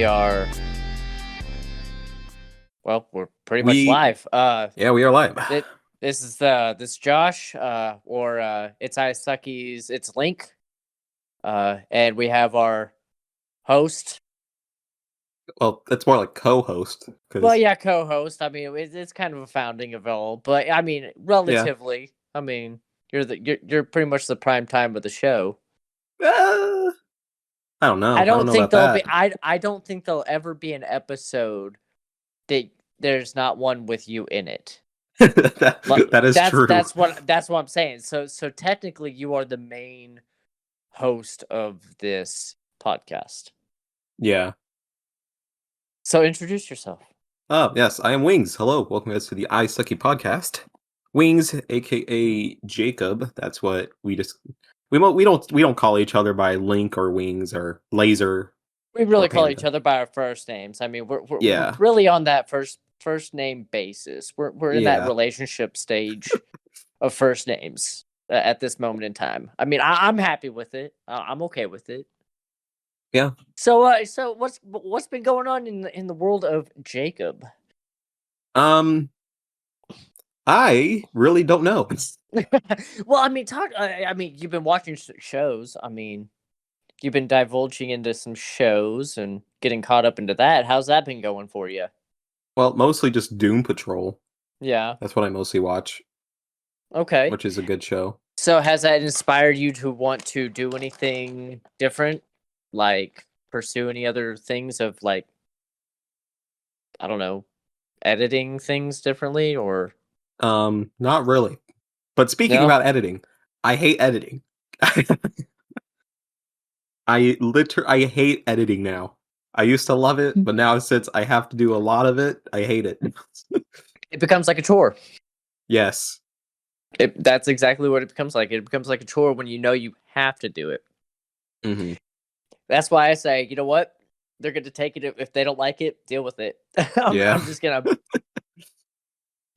are, well, we're pretty much We live. yeah, we are live. This is this Josh, or it's ISUCCY's, it's Link, and we have our host. Well, it's more like co-host. Well, yeah, co-host. I mean, it's kind of a founding of it all, but I mean, relatively. I mean, you're pretty much the prime time of the show. I don't know. I don't think about there'll that. be. I don't think there'll ever be an episode that there's not one with you in it. that is true. That's what I'm saying. So technically, you are the main host of this podcast. Yeah. So introduce yourself. Oh yes, I am Wings. Hello, welcome guys to the ISUCCY podcast. Wings, aka Jacob. That's what we just we don't call each other by Link or Wings or Laser. We really call each other by our first names. I mean, we're really on that first name basis. We're in that relationship stage of first names at this moment in time. I mean, I'm happy with it. I'm okay with it. Yeah. So what's been going on in the world of Jacob? I really don't know. Well, I mean, I mean, you've been watching shows. I mean, you've been divulging into some shows and getting caught up into that. How's that been going for you? Well, mostly just Doom Patrol. Yeah. That's what I mostly watch. Okay. Which is a good show. So has that inspired you to want to do anything different? Like pursue any other things of like, I don't know, editing things differently or? Not really. But speaking about editing, I hate editing. I hate editing now. I used to love it, but now since I have to do a lot of it, I hate it. It becomes like a chore. Yes. That's exactly what it becomes like. It becomes like a chore when you know you have to do it. Mm-hmm. That's why I say, you know what? They're going to take it. If they don't like it, deal with it. I'm just going to...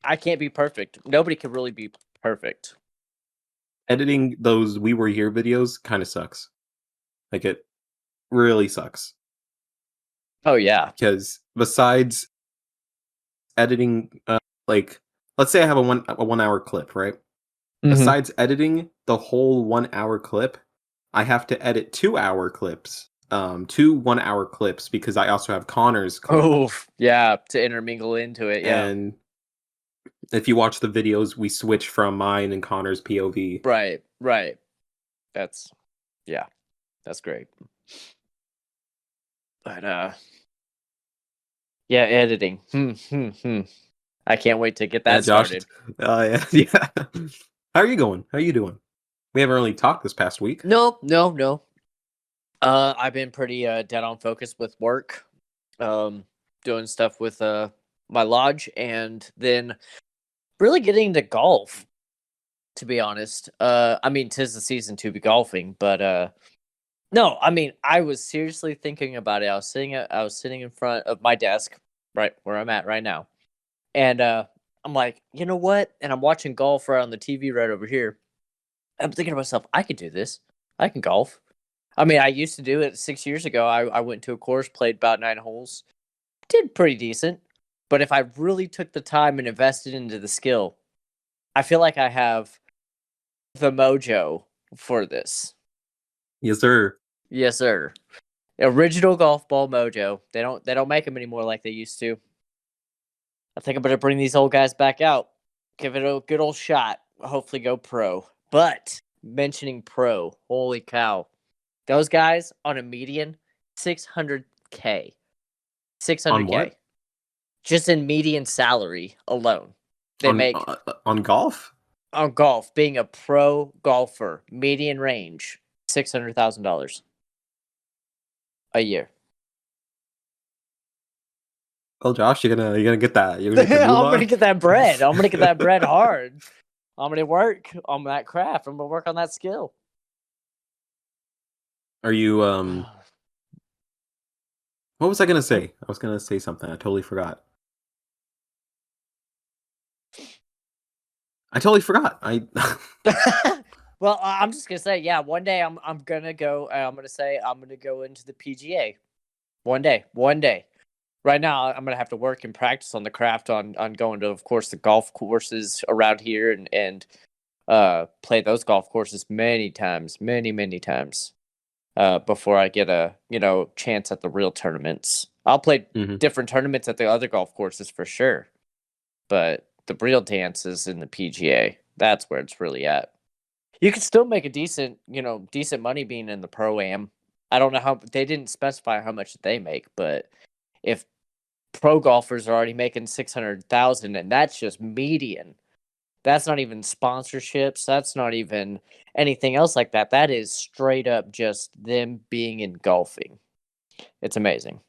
I can't be perfect. Nobody can really be perfect. Editing those We Were Here videos kind of sucks. Like, it really sucks. Oh, yeah. Because besides editing, like, let's say I have a 1 hour clip, right? Mm-hmm. Besides editing the whole 1 hour clip, I have to edit 2 hour clips. 2 1 hour clips because I also have Connor's clip. Oh, yeah, to intermingle into it, yeah. And if you watch the videos, we switch from mine and Connor's POV. Right. That's great. But yeah, editing. I can't wait to get that started. Yeah. How are you going? How are you doing? We haven't really talked this past week. No. I've been pretty dead on focus with work, doing stuff with my lodge, and then really getting into golf. To be honest, I mean, 'tis the season to be golfing, but no, I mean, I was seriously thinking about it. I was sitting in front of my desk, right where I'm at right now, and I'm like, you know what? And I'm watching golf right on the TV right over here. I'm thinking to myself, I could do this. I can golf. I mean, I used to do it 6 years ago. I went to a course, played about 9 holes, did pretty decent. But if I really took the time and invested into the skill, I feel like I have the mojo for this. Yes, sir. Yes, sir. Original golf ball mojo. They don't make them anymore like they used to. I think I'm gonna bring these old guys back out, give it a good old shot. Hopefully, go pro. But mentioning pro, holy cow, those guys on a median, $600K, $600K, just in median salary alone. They make on golf. On golf, being a pro golfer, median range $600,000 a year. Well, Josh, you're gonna get that. I'm gonna get that bread. I'm gonna get that bread hard. I'm gonna work on that craft. I'm gonna work on that skill. Are you What was I gonna say? I was gonna say something. I totally forgot. Well, I'm just gonna say, yeah. One day I'm gonna go. I'm gonna go into the PGA. One day. Right now, I'm gonna have to work and practice on the craft on going to, of course, the golf courses around here and play those golf courses many times, many times, before I get a chance at the real tournaments. I'll play different tournaments at the other golf courses for sure, but the real dance is in the PGA. That's where it's really at. You can still make a decent money being in the pro-am. I don't know how they didn't specify how much they make, but if pro golfers are already making 600,000, and that's just median. That's not even sponsorships. That's not even anything else like that. That is straight up just them being in golfing. It's amazing.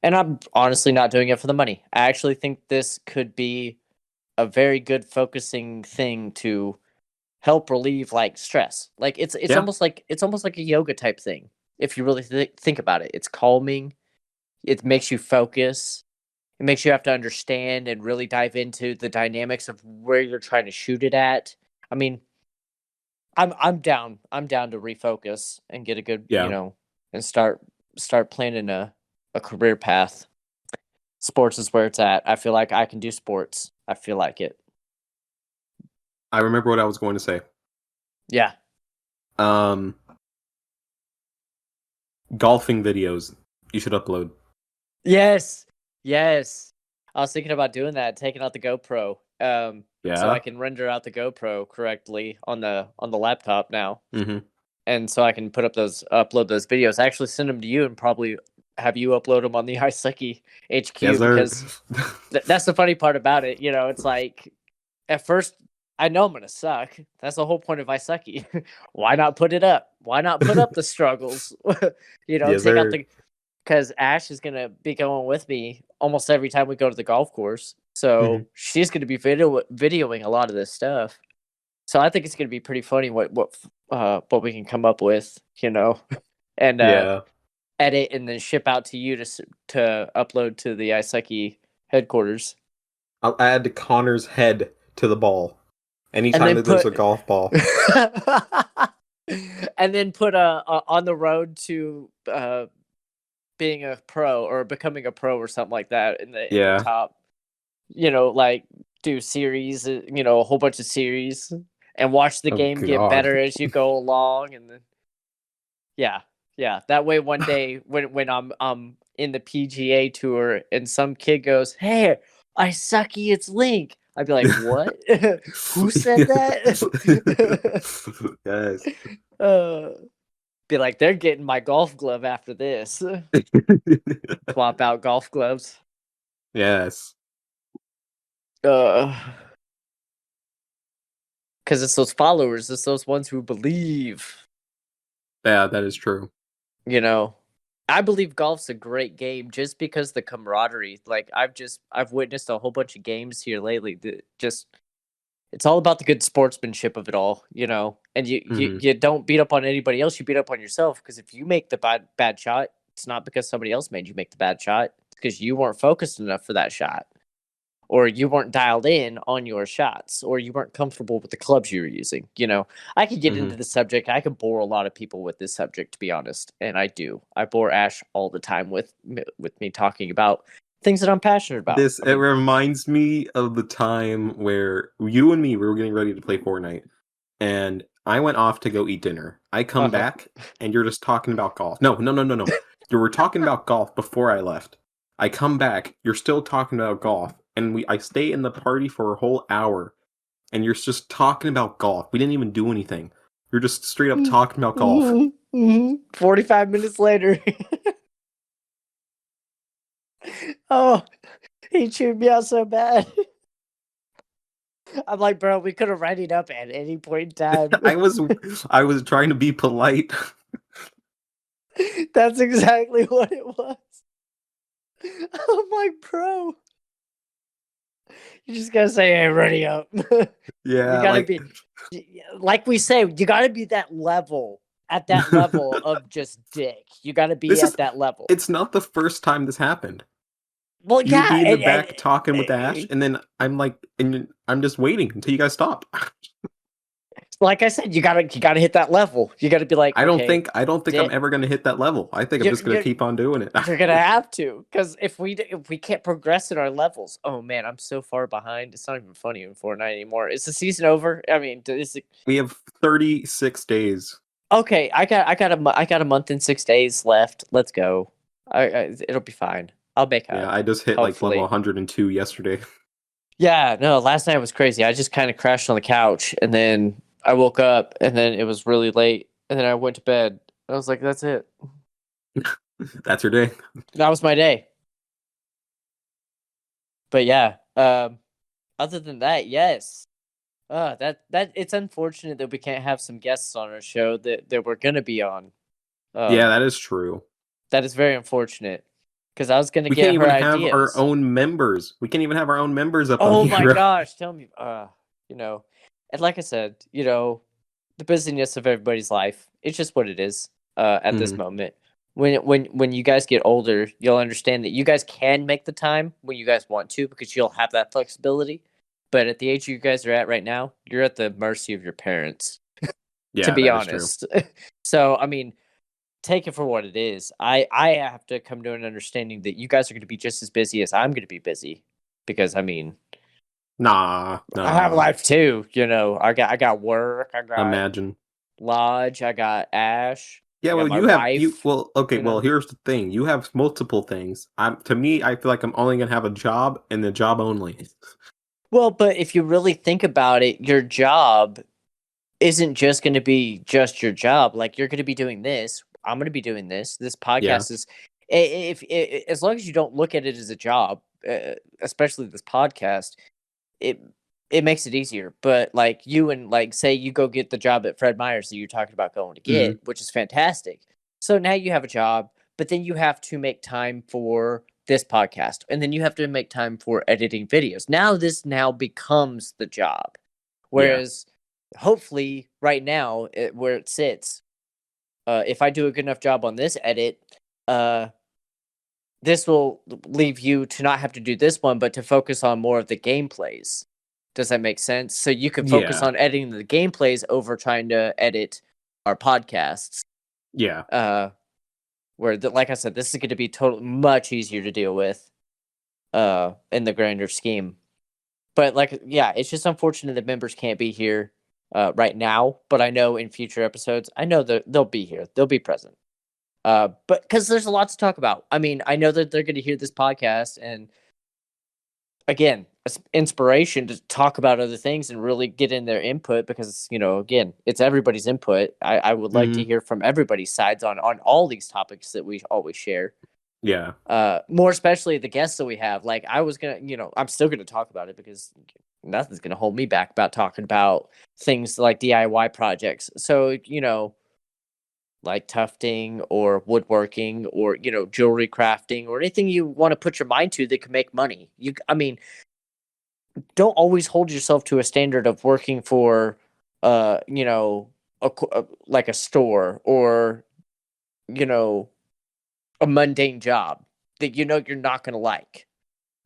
And I'm honestly not doing it for the money. I actually think this could be a very good focusing thing to help relieve like stress. Like it's almost like a yoga type thing. If you really think about it, it's calming. It makes you focus. It makes you have to understand and really dive into the dynamics of where you're trying to shoot it at. I mean, I'm down. I'm down to refocus and get a good, and start planning a career path. Sports is where it's at. I feel like I can do sports. I feel like it. I remember what I was going to say. Yeah. Golfing videos you should upload. Yes. I was thinking about doing that, taking out the GoPro. So I can render out the GoPro correctly on the laptop now. Mm-hmm. And so I can upload those videos. I actually send them to you and probably have you upload them on the ISUCCY HQ, because that's the funny part about it. It's like, at first, I know I'm going to suck. That's the whole point of ISUCCY. Why not put it up? Why not put up the struggles? Take out because Ash is going to be going with me almost every time we go to the golf course. So she's going to be videoing a lot of this stuff. So I think it's going to be pretty funny what we can come up with, and edit and then ship out to you to upload to the ISUCCY headquarters. I'll add Connor's head to the ball anytime that there's a golf ball. And then put on the road to being a pro or becoming a pro or something like that in the top, like do series, a whole bunch of series, and watch the game get better as you go along. And then that way one day when I'm in the PGA tour and some kid goes, "Hey, ISUCCY, it's Link," I'd be like, "What? Who said that?" Yes. Be like, they're getting my golf glove after this. Swap out golf gloves. Yes. Because it's those followers, it's those ones who believe. Yeah, that is true. I believe golf's a great game just because the camaraderie. Like I've witnessed a whole bunch of games here lately that just, it's all about the good sportsmanship of it all, and you don't beat up on anybody else. You beat up on yourself, because if you make the bad shot, it's not because somebody else made you make the bad shot. It's because you weren't focused enough for that shot, or you weren't dialed in on your shots, or you weren't comfortable with the clubs you were using. I could get into the subject. I could bore a lot of people with this subject, to be honest, and I do. I bore Ash all the time with me talking about things that I'm passionate about. It reminds me of the time where you and me were getting ready to play Fortnite, and I went off to go eat dinner. I come back, and you're just talking about golf. No. You were talking about golf before I left. I come back, you're still talking about golf, and I stay in the party for a whole hour, and you're just talking about golf. We didn't even do anything. You're just straight up talking about golf. 45 minutes later. Oh, he chewed me out so bad. I'm like, bro, we could have readied up at any point in time. I was trying to be polite. That's exactly what it was. I'm like, bro, you just gotta say, "Hey, ready up." Yeah, you gotta be, like we say, you gotta be that level. At that level of just dick, you gotta be at that level. It's not the first time this happened. Well, You'd be in the back talking with Ash, and then I'm like, and I'm just waiting until you guys stop. like I said, you gotta hit that level. You gotta be like, I don't okay, think I'm ever gonna hit that level. I think I'm just gonna you're keep on doing it. you're gonna have to, because if we can't progress in our levels, oh man, I'm so far behind. It's not even funny in Fortnite anymore. Is the season over? I mean, is it? We have 36 days. Okay, I got a month and 6 days left. Let's go. It'll be fine. I'll make Yeah, up. I just hit like level Hopefully. 102 yesterday. Yeah, no, last night was crazy. I just kind of crashed on the couch and then I woke up and then it was really late and then I went to bed. I was like, that's it. That's your day. That was my day. But yeah, other than that, yes. That it's unfortunate that we can't have some guests on our show that we're gonna be on. Yeah, Um, that is true. that is very unfortunate because I was gonna We can't get her even have our ideas. own members. We can't even have our own members up on Oh my here. gosh, tell me, you know, and like I said, the busyness of everybody's life, it's just what it is, at this Mhm. moment. When you guys get older, you'll understand that you guys can make the time when you guys want to because you'll have that flexibility. But at the age you guys are at right now, you're at the mercy of your parents, to Yeah, be that is true. honest. So, I mean, take it for what it is. I have to come to an understanding that you guys are going to be just as busy as I'm going to be busy because I mean, Nah, I have nah. life too. I got work. I got Imagine. Lodge. I got Ash. Yeah, I got well, my you wife. well, okay, You well, know. here's the thing. You have multiple things. To me, I feel like I'm only gonna have a job and the job only. Well, but if you really think about it, your job isn't just going to be just your job. Like you're going to be doing this. I'm going to be doing this. This Yeah. podcast is, if as long as you don't look at it as a job, especially this podcast, it it makes it easier. But like you and like say you go get the job at Fred Meyer's that you're talking about going to Mhm. get, which is fantastic. So now you have a job, but then you have to make time for this podcast, and then you have to make time for editing videos. Now this now becomes the job. Yeah. Whereas hopefully right now where it sits, if I do a good enough job on this edit, uh this will leave you to not have to do this one, but to focus on more of the gameplays. Does that make sense? So you can focus Yeah. on editing the gameplays over trying to edit our podcasts. Yeah. Uh, like I said, this is going to be totally much easier to deal with. In the grander scheme, but like, yeah, it's just unfortunate that members can't be here, right now. But I know in future episodes, I know that they'll be here. They'll be present. But because there's a lot to talk about. I mean, I know that they're going to hear this podcast, and again, it's inspiration to talk about other things and really get in their input because again, it's everybody's input. I would like to Mhm. hear from everybody's sides on all these topics that we always share. Yeah. More especially the guests that we have. Like I was gonna, I'm still gonna talk about it because nothing's gonna hold me back about talking about things like DIY projects. So like tufting or woodworking or jewelry crafting or anything you want to put your mind to that can make money. I mean, don't always hold yourself to a standard of working for, like a store or you know a mundane job that you're not gonna like.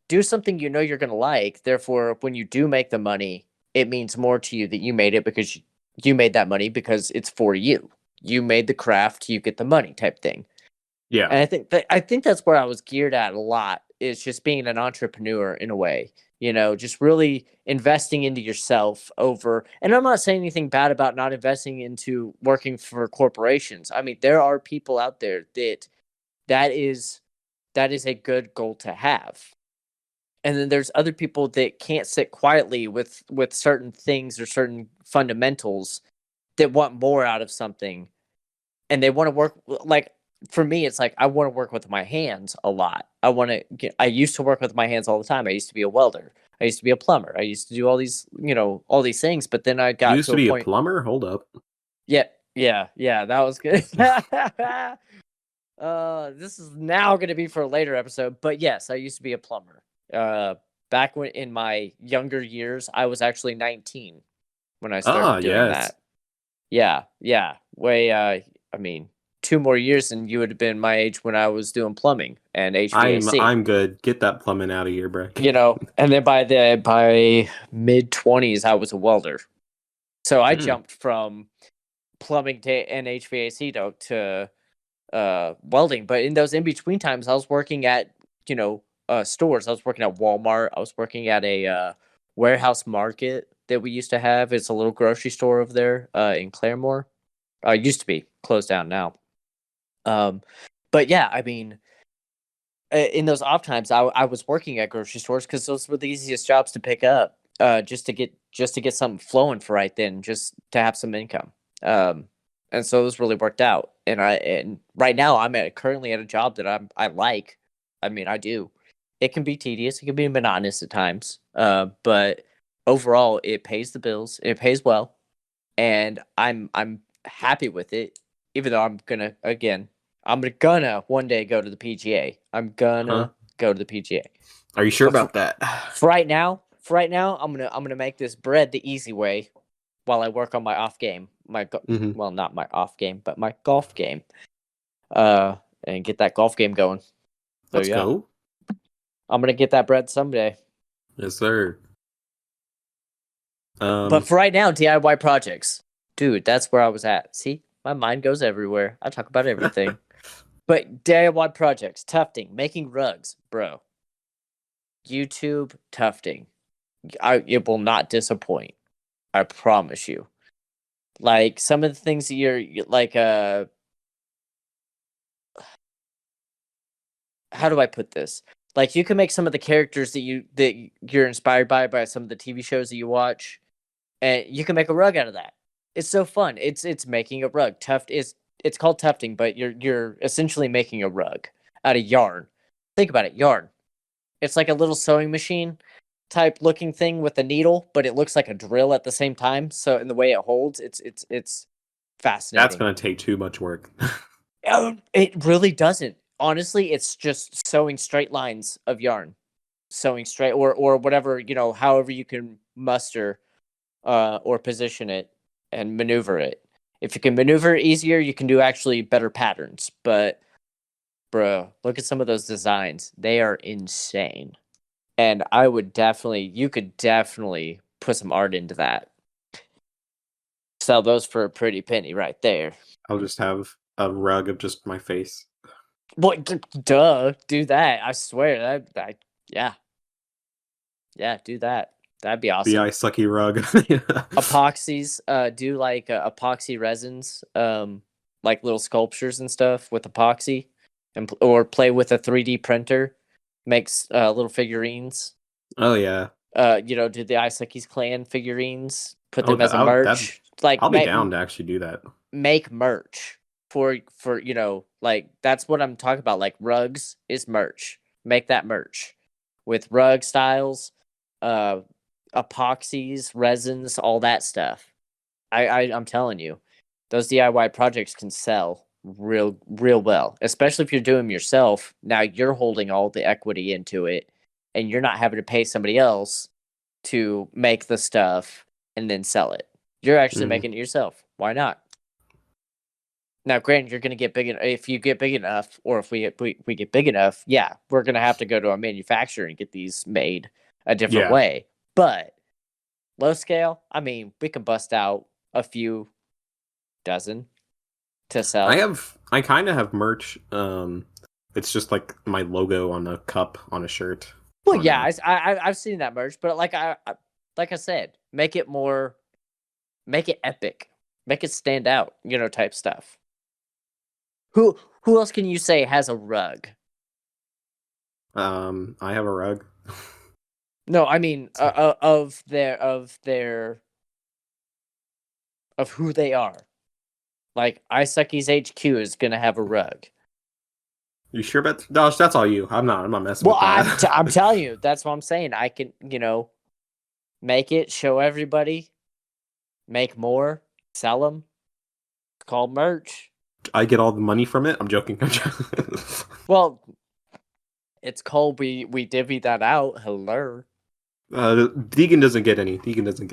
Do something you're going to like. Therefore, when you do make the money, it means more to you that you made it because you made that money because it's for you. You made the craft, you get the money type thing. Yeah. And I think that's where I was geared at a lot is just being an entrepreneur in a way. Just really investing into yourself over. And I'm not saying anything bad about not investing into working for corporations. I mean, there are people out there that is that is a good goal to have, and then there's other people that can't sit quietly with certain things or certain fundamentals that want more out of something, and they want to work like, for me it's like I want to work with my hands a lot. I used to work with my hands all the time. I used to be a welder, I used to be a plumber, I used to do all these things, but then I You got used to to a be a point. plumber? Hold up. Yeah, yeah, that was good. This is now going to be for a later episode, but yes, I used to be a plumber. Uh, back when in my younger years, I was actually 19 when I Ah, started doing yes. that. Yeah, yeah. I mean, 2 more years and you would have been my age when I was doing plumbing and HVAC. I'm good. Get that plumbing out of here, bro. And then by mid 20s, I was a welder. So I jumped from plumbing and HVAC to welding. But in those in between times, I was working at stores. I was working at Walmart. I was working at a warehouse market that we used to have. It's a little grocery store over there in Claremore. Used to be closed down now. But yeah, I mean, in those off times, I was working at grocery stores because those were the easiest jobs to pick up. Just to get something flowing for right then, just to have some income. And so this really worked out. And right now I'm currently at a job that I like. I mean, I do. It can be tedious, it can be monotonous at times. But overall, it pays the bills. It pays well, and I'm happy with it. Even though I'm gonna one day go to the PGA. I'm gonna go to the PGA. Are you sure about that? For right now, I'm gonna make this bread the easy way while I work on my off game. Well, not my off game, but my golf game. And get that golf game going. So, let's go. I'm gonna get that bread someday. Yes, sir. But for right now, DIY projects, dude, that's where I was at. See, my mind goes everywhere. I talk about everything. But DIY projects, tufting, making rugs, bro. YouTube tufting, it will not disappoint. I promise you. Like some of the things that you're like, how do I put this? Like you can make some of the characters that you're inspired by some of the TV shows that you watch, and you can make a rug out of that. It's so fun. It's making a rug. It's called tufting, but you're essentially making a rug out of yarn. Think about it, yarn. It's like a little sewing machine type looking thing with a needle, but it looks like a drill at the same time. So in the way it holds, it's fascinating. That's gonna take too much work. It really doesn't. Honestly, it's just sewing straight lines of yarn, sewing straight or whatever, however you can muster or position it and maneuver it. If you can maneuver it easier, you can do actually better patterns. But bro, look at some of those designs. They are insane. And you could definitely put some art into that. Sell those for a pretty penny right there. I'll just have a rug of just my face. What? Duh. Do that. I swear. Yeah. Yeah, do that. That'd be awesome. The ISUCCY rug. Epoxies. Do like epoxy resins. Like little sculptures and stuff with epoxy, or play with a 3D printer. Makes little figurines. Oh yeah. Do the ISUCCY's clan figurines. Put them as a merch. I'll be down to actually do that. Make merch for like that's what I'm talking about. Like rugs is merch. Make that merch with rug styles, epoxies, resins, all that stuff. I'm telling you, those DIY projects can sell real well, especially if you're doing them yourself. Now you're holding all the equity into it, and you're not having to pay somebody else to make the stuff and then sell it. You're actually making it yourself. Why not? Now, granted, you're going to get big. If you get big enough, or if we get big enough, yeah, we're going to have to go to a manufacturer and get these made a different way. But low scale, I mean, we can bust out a few dozen to sell. I kind of have merch. It's just like my logo on a cup on a shirt. Well, yeah, I've seen that merch, but like I said, make it epic, make it stand out, type stuff. Who else can you say has a rug? I have a rug. No, I mean of who they are. Like ISUCCY's HQ is gonna have a rug. You sure about Josh? That's all you. I'm not messing with that. Well, I'm telling you, that's what I'm saying. I can, make it, show everybody, make more, sell them. It's called merch. I get all the money from it. I'm joking. Well, it's called we divvy that out. Hello. Deegan doesn't get any.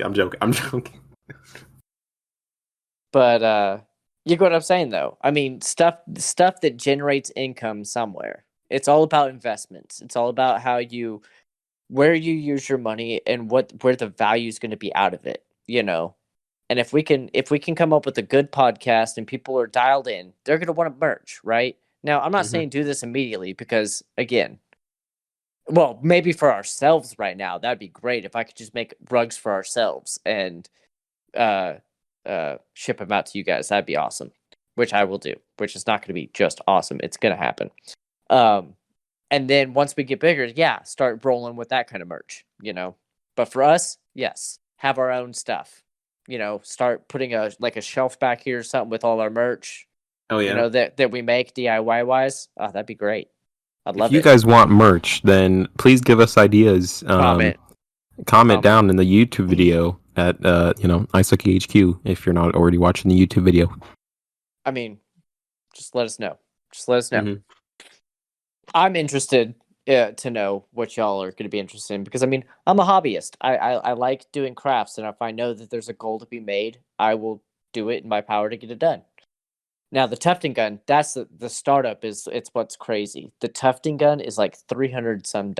I'm joking. But you get what I'm saying, though. I mean, stuff that generates income somewhere. It's all about investments. It's all about where you use your money and where the value is going to be out of it. And if we can come up with a good podcast and people are dialed in, they're going to want to merch, right? Now, I'm not saying do this immediately because, again, well, maybe for ourselves right now, that'd be great if I could just make rugs for ourselves and ship them out to you guys. That'd be awesome, which I will do, which is not going to be just awesome. It's going to happen. And then once we get bigger, yeah, start rolling with that kind of merch, you know. But for us, yes, have our own stuff. You know, start putting a shelf back here or something with all our merch. Oh yeah. You know, that we make DIY wise. Oh, that'd be great. I'd love If you it. guys want merch, then please give us ideas. Comment down in the YouTube video at ISUCCY HQ if you're not already watching the YouTube video. I mean, just let us know. Just let us know. Mhm. I'm interested to know what y'all are going to be interested in because I mean, I'm a hobbyist. I like doing crafts, and if I know that there's a goal to be made, I will do it in my power to get it done. Now the tufting gun, that's the startup it's what's crazy. The tufting gun is like $300 some,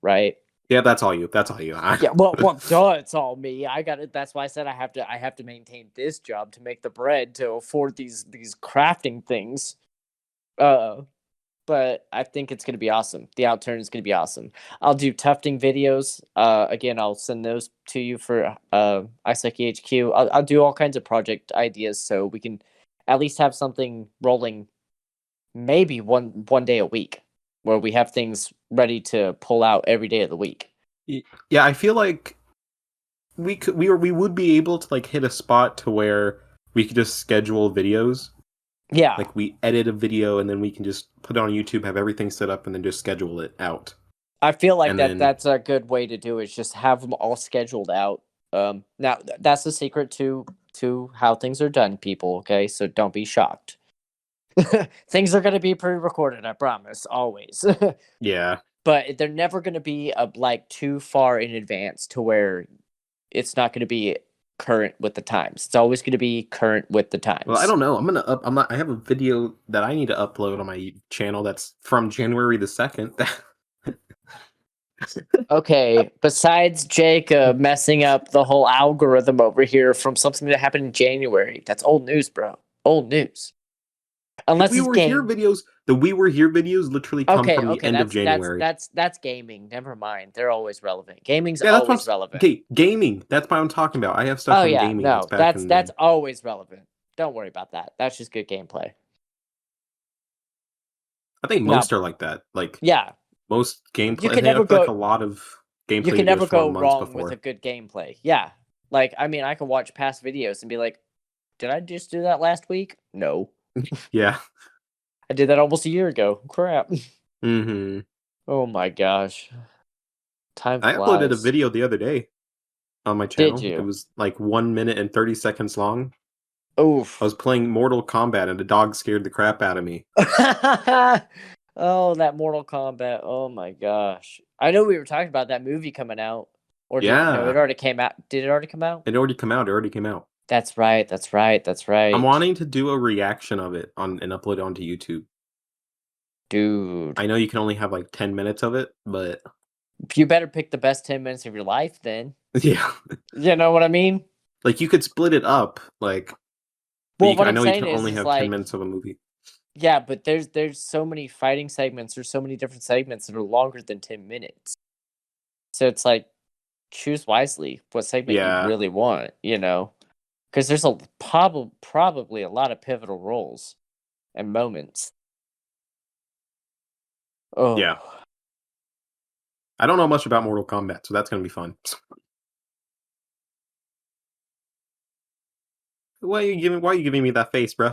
right? Yeah, that's all you. Yeah, well, duh, it's all me. I got it. That's why I said I have to maintain this job to make the bread to afford these crafting things. But I think it's gonna be awesome. The outturn is gonna be awesome. I'll do tufting videos. Again, I'll send those to you for ISUCCY HQ. I'll do all kinds of project ideas so we can at least have something rolling maybe one day a week where we have things ready to pull out every day of the week. Yeah, I feel like we would be able to like hit a spot to where we could just schedule videos. Yeah. Like we edit a video and then we can just put it on YouTube, have everything set up, and then just schedule it out. I feel like And that's a good way to do it. Is just have them all scheduled out. Now that's the secret to how things are done, people. Okay, so don't be shocked. Things are going to be pre-recorded, I promise, always. Yeah. But they're never going to be like too far in advance to where it's not going to be current with the times. It's always going to be current with the times. Well, I don't know. I have a video that I need to upload on my channel that's from January the 2nd. Okay, besides Jacob messing up the whole algorithm over here from something that happened in January, that's old news, bro. Old news. Unless the We Were Here videos literally come from the end of January. That's gaming. Never mind. They're always relevant. Gaming's Yeah, always relevant. Okay, gaming. That's what I'm talking about. I have stuff from gaming. No, that's that's always relevant. Don't worry about that. That's just good gameplay. I think most are like that. Like yeah, most gameplay. You can never go. Like a lot of gameplay. You can never go wrong before. with a good gameplay. Yeah, like I mean, I can watch past videos and be like, "Did I just do that last week?" No. Yeah. I did that almost a year ago. Crap. Mm-hmm. Oh my gosh. Time flies. I uploaded a video the other day on my channel. Did you? It was like 1 minute and 30 seconds long. Oof. I was playing Mortal Kombat and a dog scared the crap out of me. Oh, that Mortal Kombat. Oh my gosh. I know we were talking about that movie coming out. Or no, it already came out. Did it already come out? It already came out. That's right. I'm wanting to do a reaction of it and upload it onto YouTube. Dude. I know you can only have like 10 minutes of it, but you better pick the best 10 minutes of your life then. Yeah. You know what I mean? Like you could split it up, like well, I know you can only have 10 minutes of a movie. Yeah, but there's so many fighting segments, there's so many different segments that are longer than 10 minutes. So it's like choose wisely what segment you really want, you know? Because there's probably a lot of pivotal roles and moments. Oh. Yeah. I don't know much about Mortal Kombat, so that's going to be fun. Why are you giving me that face, bro?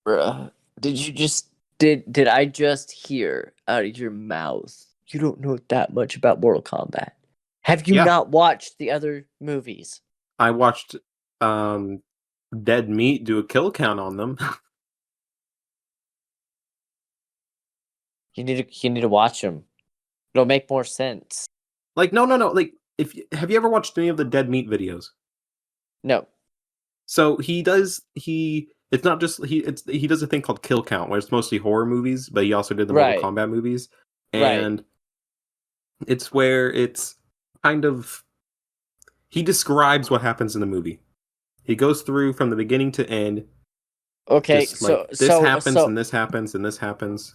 Bruh, did I just hear out of your mouth you don't know that much about Mortal Kombat? Have you not watched the other movies? I watched Dead Meat do a kill count on them. You need to watch them. It'll make more sense. Like no. Like have you ever watched any of the Dead Meat videos? No. So he does he does a thing called kill count where it's mostly horror movies, but he also did the Mortal Kombat movies. And it's where it's kind of He describes what happens in the movie. He goes through from the beginning to end. Okay, Just like this happens and this happens and this happens.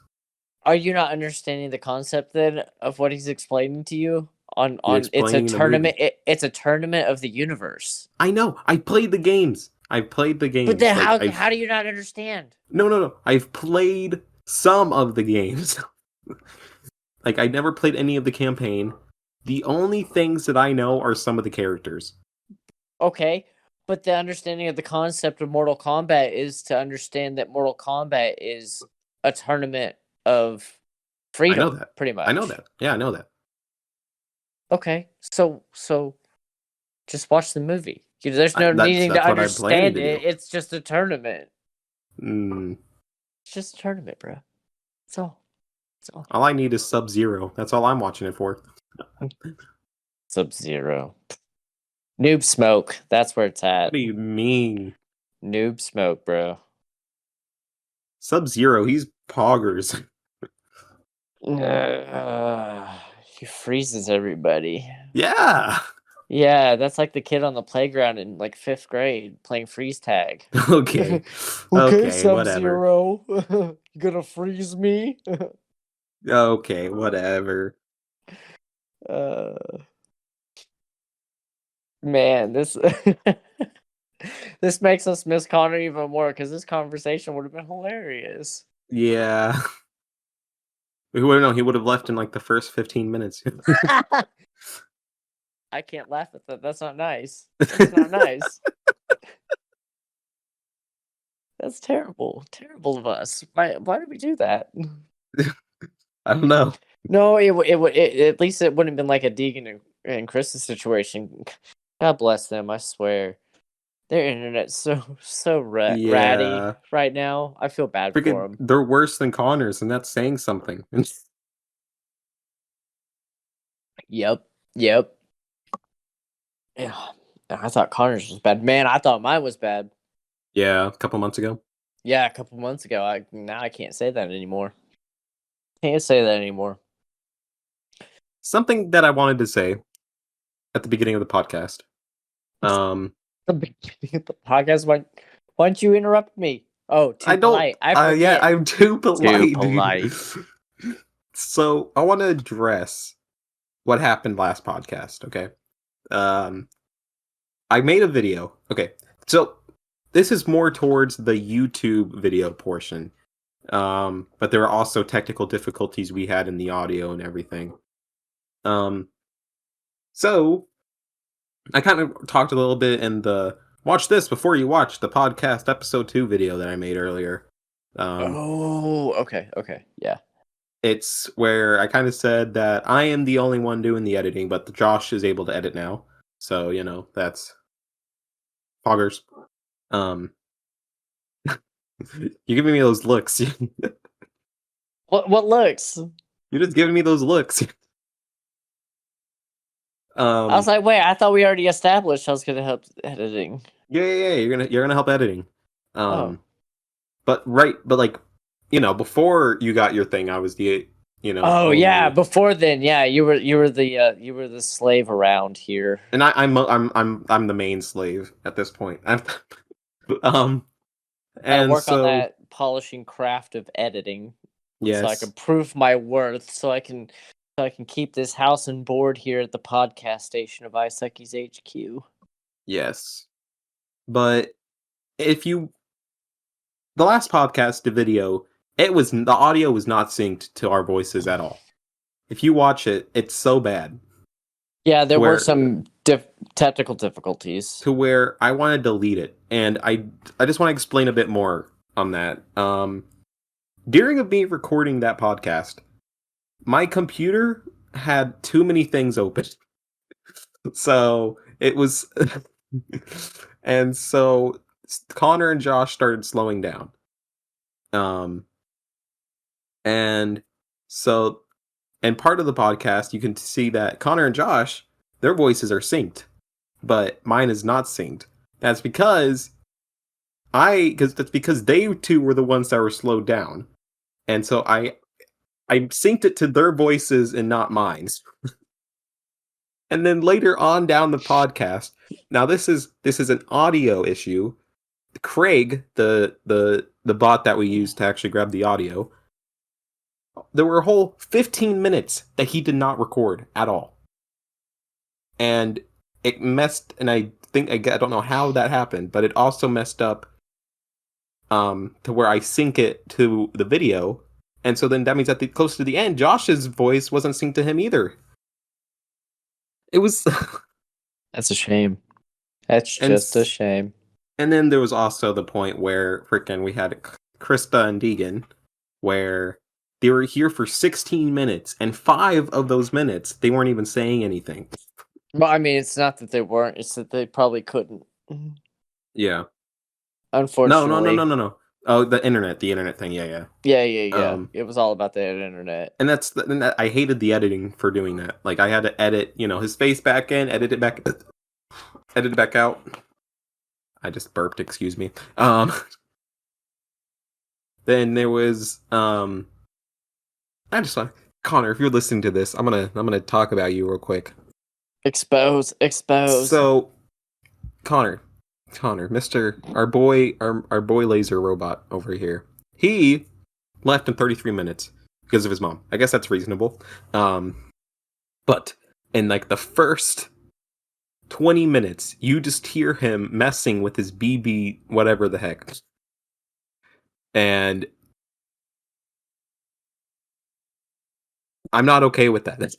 Are you not understanding the concept then of what he's explaining to you? On it's a explaining the tournament. movie. It's a tournament of the universe. I know. I played the games. But then how do you not understand? No. I've played some of the games. Like, I never played any of the campaign. The only things that I know are some of the characters. Okay, but the understanding of the concept of Mortal Kombat is to understand that Mortal Kombat is a tournament of freedom. I know that. Pretty much. I know that. Yeah, I know that. Okay, so just watch the movie. There's no needing to understand it. It's just a tournament. It's just a tournament, bro. That's all. All I need is Sub-Zero. That's all I'm watching it for. Sub-Zero. Noob Smoke. That's where it's at. What do you mean? Noob Smoke, bro. Sub-Zero, he's poggers. He freezes everybody. Yeah. Yeah, that's like the kid on the playground in like 5th grade playing freeze tag. Okay. Okay, Sub-Zero. You gonna freeze me? Okay, whatever. Man, this this makes us miss Connor even more because this conversation would have been hilarious. Yeah. He would have left in like the first 15 minutes. I can't laugh at that. That's not nice. That's not nice. That's terrible. Terrible of us. Why did we do that? I don't know. No, at least it wouldn't have been like a Deegan and Chris's situation. God bless them, I swear. Their internet's so ratty right now. I feel bad for them. They're worse than Connor's, and that's saying something. Yep. Yeah, I thought Connor's was bad. Man, I thought mine was bad. Yeah, a couple months ago. Yeah, a couple months ago. Now I can't say that anymore. Can't say that anymore. Something that I wanted to say at the beginning of the podcast. The beginning of the podcast. Why don't you interrupt me? Oh, polite. Yeah, I'm too polite. Too polite. So I want to address what happened last podcast. Okay. I made a video. Okay, so this is more towards the YouTube video portion. But there are also technical difficulties we had in the audio and everything. So I kind of talked a little bit in the watch this before you watch the podcast episode 2 video that I made earlier. Okay, yeah. It's where I kind of said that I am the only one doing the editing, but Josh is able to edit now. So, that's poggers. You're giving me those looks. What looks? You're just giving me those looks. I was like, wait, I thought we already established I was gonna help editing. Yeah. You're gonna help editing. But like, before you got your thing, I was the Oh yeah, before then, yeah, you were the slave around here. And I'm the main slave at this point. And I work on that polishing craft of editing. Yes. So I can prove my worth, so I can keep this house and board here at the podcast station of ISUCCY's HQ. Yes. But the last podcast, the video, the audio was not synced to our voices at all. If you watch it, it's so bad. Yeah, there were some technical difficulties. To where I want to delete it. And I just want to explain a bit more on that. During me recording that podcast, my computer had too many things open. So it was... and so Connor and Josh started slowing down. And part of the podcast, you can see that Connor and Josh, their voices are synced, but mine is not synced. That's because they two were the ones that were slowed down. And so I synced it to their voices and not mine. And then later on down the podcast, now this is an audio issue. Craig, the bot that we used to actually grab the audio, there were a whole 15 minutes that he did not record at all. And it messed, and I don't know how that happened, but it also messed up to where I sync it to the video. And so then that means close to the end, Josh's voice wasn't synced to him either. It was That's a shame. That's just a shame. And then there was also the point where freaking we had Krista and Deegan, where they were here for 16 minutes, and 5 of those minutes they weren't even saying anything. Well, I mean, it's not that they weren't; it's that they probably couldn't. Yeah. Unfortunately. No. Oh, the internet thing. Yeah. Yeah. It was all about the internet. And I hated the editing for doing that. Like, I had to edit, his face back in, edit it back out. I just burped, excuse me. Then there was I just want Connor, if you're listening to this, I'm gonna talk about you real quick. Expose. So Connor, our boy laser robot over here. He left in 33 minutes because of his mom. I guess that's reasonable. But in like the first 20 minutes, you just hear him messing with his BB, whatever the heck. And I'm not okay with that.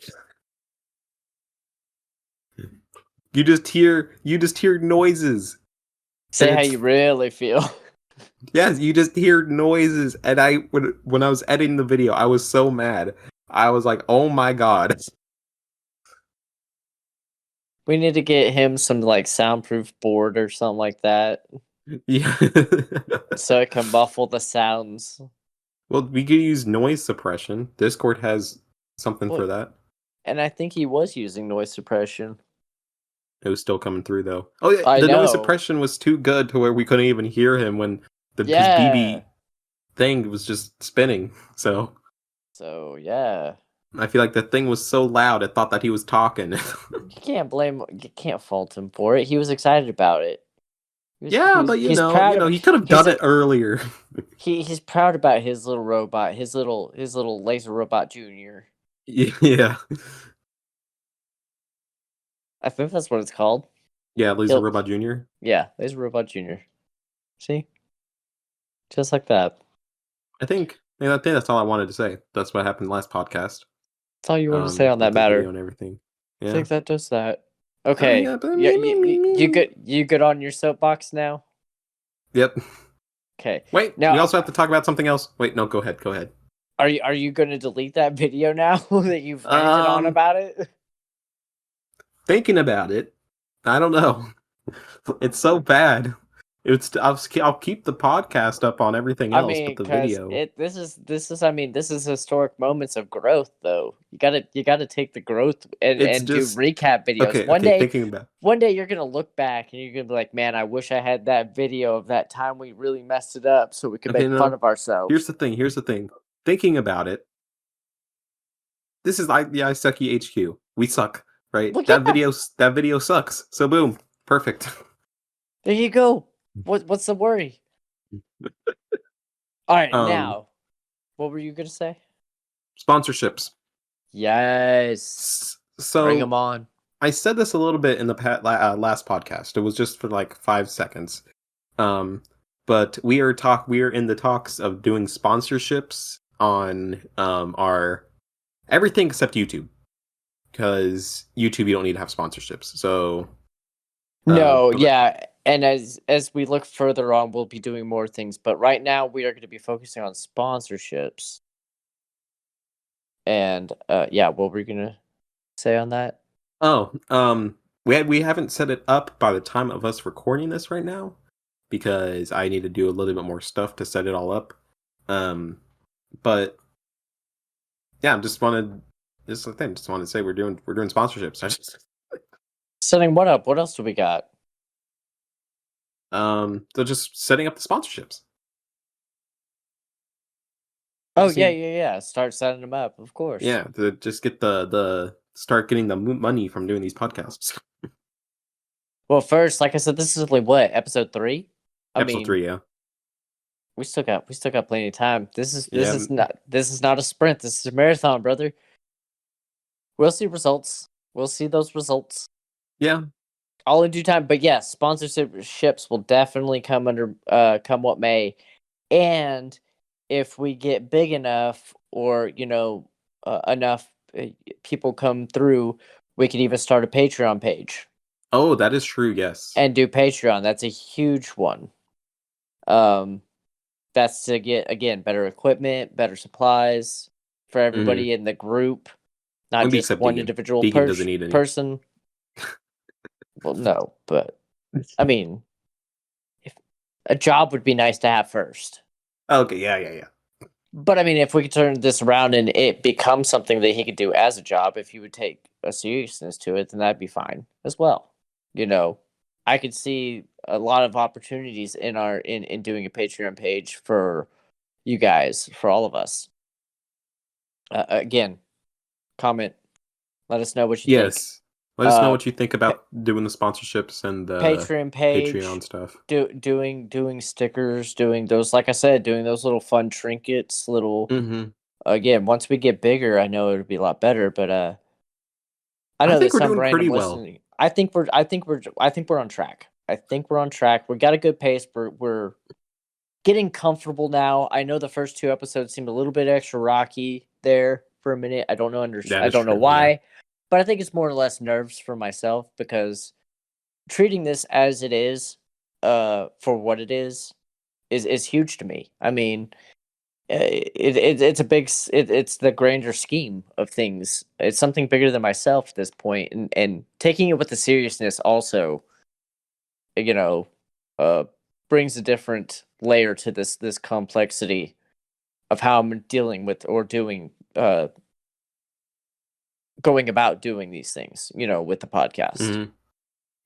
You just hear noises. Say how you really feel. Yes, you just hear noises. And when I was editing the video, I was so mad. I was like, oh my god. We need to get him some like soundproof board or something like that. Yeah. So it can muffle the sounds. Well, we could use noise suppression. Discord has something for that. And I think he was using noise suppression. It was still coming through though. Oh yeah, the noise suppression was too good to where we couldn't even hear him when his BB thing was just spinning. So yeah. I feel like the thing was so loud it thought that he was talking. You can't fault him for it. He was excited about it. But he could have done it earlier. He's proud about his little robot, his little laser robot junior. Yeah. I think that's what it's called. Yeah, Laser Robot Junior. Yeah, Laser Robot Junior. See? Just like that. I think that's all I wanted to say. That's what happened last podcast. That's all you wanted to say on that matter. And everything. Yeah. I think that does that. Okay. You good on your soapbox now? Yep. Okay. Wait, we also have to talk about something else. Wait, no, go ahead. Are you going to delete that video now that you've ranted on about it? Thinking about it, I don't know. It's so bad. I'll keep the podcast up on everything else, but the video. This is historic moments of growth, though. You gotta take the growth and do recap videos. Okay, one day you're gonna look back and you're gonna be like, man, I wish I had that video of that time we really messed it up, so we could make fun of ourselves. Here's the thing. Thinking about it, this is the ISUCCY HQ. We suck, right? Well, that video sucks. So boom, perfect. There you go. What's the worry? All right, now, what were you gonna say? Sponsorships. Yes. So bring them on. I said this a little bit in the last podcast. It was just for like 5 seconds. But we are in the talks of doing sponsorships on our everything except YouTube, because YouTube you don't need to have sponsorships. So and as we look further on, we'll be doing more things. But right now, we are going to be focusing on sponsorships. And what were you going to say on that? We haven't set it up by the time of us recording this right now, because I need to do a little bit more stuff to set it all up. But yeah, just wanted to say we're doing sponsorships. Setting what up? What else do we got? So just setting up the sponsorships. Oh, yeah. Start setting them up, of course. Yeah, to just get the start getting the money from doing these podcasts. Well, first, like I said, this is like what, episode 3? Episode 3, yeah. We still got plenty of time. This is Yeah. not a sprint. This is a marathon, brother. We'll see results. We'll see those results. Yeah. All in due time. But yes, sponsorships will definitely come what may. And if we get big enough, or enough people come through, we can even start a Patreon page. Oh, that is true. Yes. And do Patreon. That's a huge one. That's to get, again, better equipment, better supplies for everybody in the group, not Maybe just except one Deegan. individual Deegan doesn't need any. person. Well, no, but I mean, if a job would be nice to have first. Okay, yeah. But I mean, if we could turn this around and it becomes something that he could do as a job, if he would take a seriousness to it, then that'd be fine as well. I could see a lot of opportunities in doing a Patreon page for you guys, for all of us. Again, comment. Let us know what you think. Yes. Let us know what you think about doing the sponsorships and the Patreon page, Patreon stuff. Doing stickers, doing those, like I said, doing those little fun trinkets, little. Mm-hmm. Again, once we get bigger, I know it'll be a lot better. But I know think that we're some doing random pretty listening. I think we're on track. I think we're on track. We got a good pace. We're getting comfortable now. I know the first 2 episodes seemed a little bit extra rocky there for a minute. I don't know I don't know why. Yeah. But I think it's more or less nerves for myself, because treating this as it is, for what it is huge to me. I mean, it's a big, it's the grander scheme of things. It's something bigger than myself at this point, and taking it with the seriousness also, brings a different layer to this complexity of how I'm dealing with, or doing, going about doing these things, with the podcast. Mm-hmm.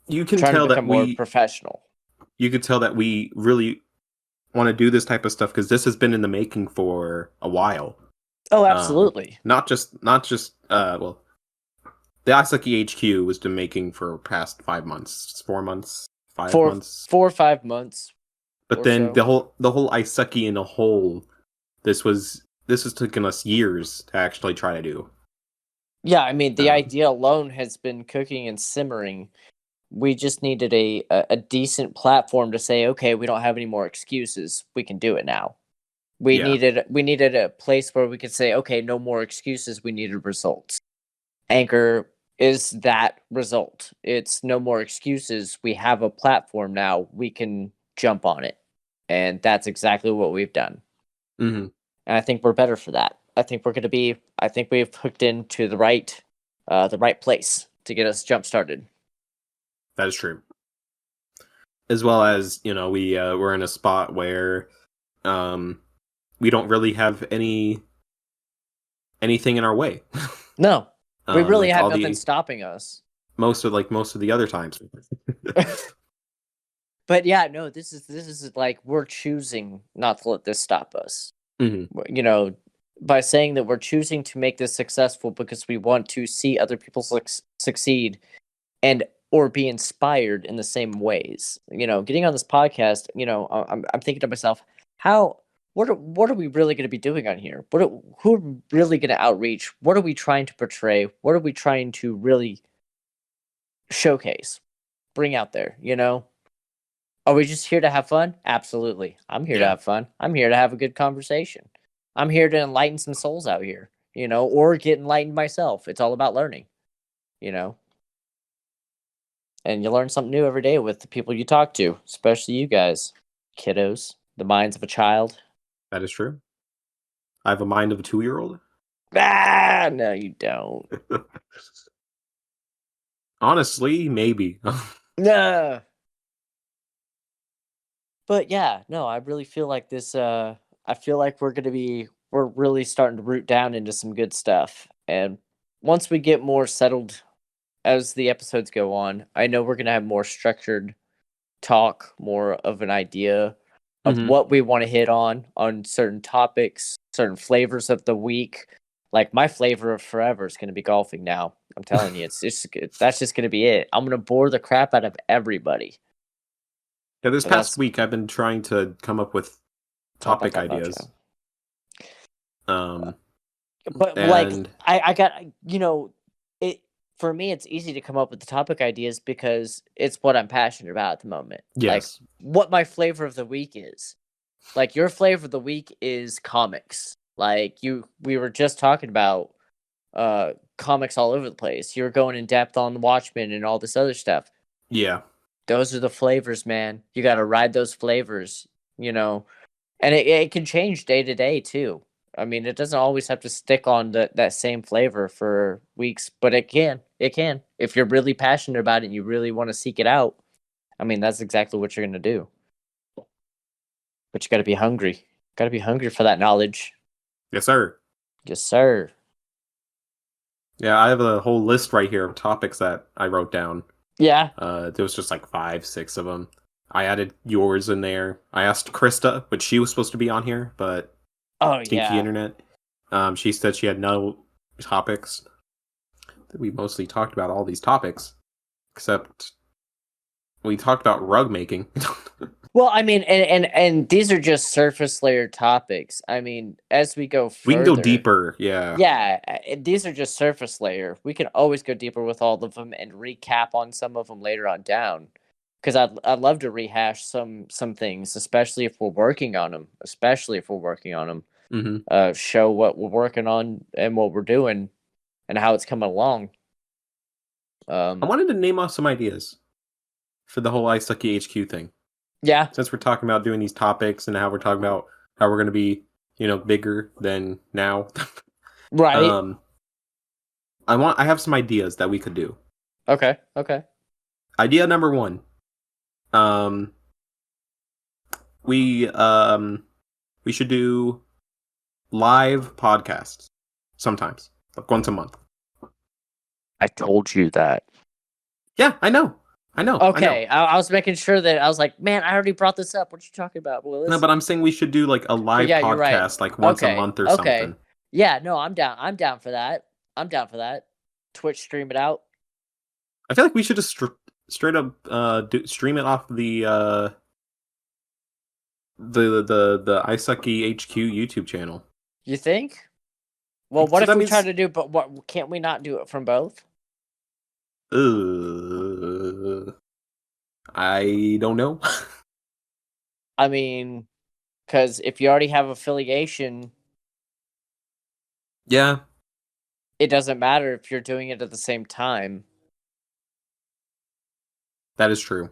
You can tell that more professional. You could tell that we really want to do this type of stuff, because this has been in the making for a while. Oh, absolutely. Not just well, the ISUCCY HQ was been making for past 5 months, 4 months, 5 months, 4 or 5 months. But then so. the whole ISUCCY in a whole, this has taken us years to actually try to do. Yeah, I mean, the idea alone has been cooking and simmering. We just needed a decent platform to say, okay, we don't have any more excuses. We can do it now. We needed a place where we could say, okay, no more excuses. We needed results. Anchor is that result. It's no more excuses. We have a platform now. We can jump on it. And that's exactly what we've done. Mm-hmm. And I think we're better for that. I think we've hooked into the right place to get us jump started. That is true. As well as, we're in a spot where we don't really have anything in our way. No. We really have nothing stopping us. Most of the other times. But yeah, no, this is like, we're choosing not to let this stop us. Mm-hmm. By saying that we're choosing to make this successful because we want to see other people succeed and or be inspired in the same ways. Getting on this podcast, I'm thinking to myself, what are we really going to be doing on here? Who are we really going to outreach? What are we trying to portray? What are we trying to really showcase, bring out there? Are we just here to have fun? Absolutely. I'm here to have fun. I'm here to have a good conversation. I'm here to enlighten some souls out here, or get enlightened myself. It's all about learning, and you learn something new every day with the people you talk to, especially you guys, kiddos, the minds of a child. That is true. I have a mind of a 2-year-old. No, you don't. Honestly, maybe. No. But yeah, no, I really feel like this, I feel like we're really starting to root down into some good stuff. And once we get more settled as the episodes go on, I know we're going to have more structured talk, more of an idea of what we want to hit on certain topics, certain flavors of the week. Like, my flavor of forever is going to be golfing now. I'm telling you, that's just gonna be it. I'm gonna bore the crap out of everybody. Yeah, this past week I've been trying to come up with topic ideas. But like I got it for me. It's easy to come up with the topic ideas because it's what I'm passionate about at the moment. Yes. Like what my flavor of the week is. Like your flavor of the week is comics. Like we were just talking about comics all over the place. You were going in depth on Watchmen and all this other stuff. Yeah. Those are the flavors, man. You got to ride those flavors, and it can change day to day too. I mean, it doesn't always have to stick on that same flavor for weeks, but it can. It can. If you're really passionate about it and you really want to seek it out, I mean, that's exactly what you're going to do. But you got to be hungry. Got to be hungry for that knowledge. Yes, sir. Yes, sir. Yeah, I have a whole list right here of topics that I wrote down. Yeah. There was just like 5, 6 of them. I added yours in there. I asked Krista, which she was supposed to be on here, but stinky internet. She said she had no topics. We mostly talked about all these topics, except we talked about rug making. Well, I mean, and these are just surface layer topics. I mean, as we go further, we can go deeper. Yeah. Yeah, these are just surface layer. We can always go deeper with all of them and recap on some of them later on down. Because I'd love to rehash some things, especially if we're working on them. Mm-hmm. Show what we're working on and what we're doing, and how it's coming along. I wanted to name off some ideas for the whole ISUCCY HQ thing. Yeah. Since we're talking about doing these topics and how we're talking about how we're going to be, bigger than now. Right. I have some ideas that we could do. Okay. Idea number 1. We should do live podcasts sometimes, like once a month. I told you that. Yeah, I know. Okay, I was making sure that I was like, man, I already brought this up. What you talking about, Willis? No, but I'm saying we should do like a live podcast, like once a month or something. Yeah, no, I'm down. I'm down for that. Twitch stream it out. I feel like we should just straight up stream it off the ISUCCY HQ YouTube channel. You think? Well, what if we try to do? But what can't we not do it from both? I don't know. I mean, because if you already have affiliation, yeah, it doesn't matter if you're doing it at the same time. That is true.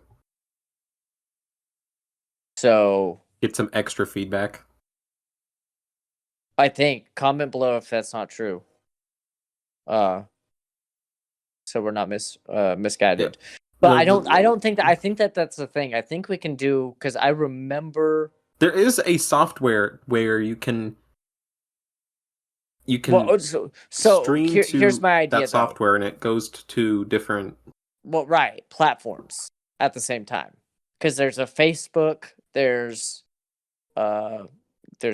So get some extra feedback. I think comment below if that's not true. So we're not misguided. Yeah. But I don't think that. I think that that's the thing. I think we can do, because I remember there is a software where you can well, so stream here's my idea. That software and it goes to different platforms at the same time. Because there's a Facebook, there's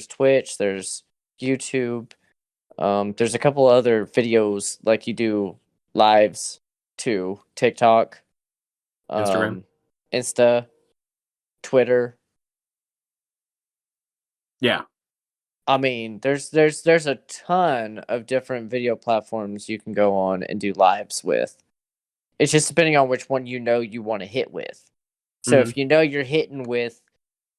Twitch, there's YouTube, there's a couple other videos like you do lives too, TikTok, Instagram, Insta, Twitter. Yeah. I mean, there's a ton of different video platforms you can go on and do lives with. It's just depending on which one you want to hit with. So if you're hitting with,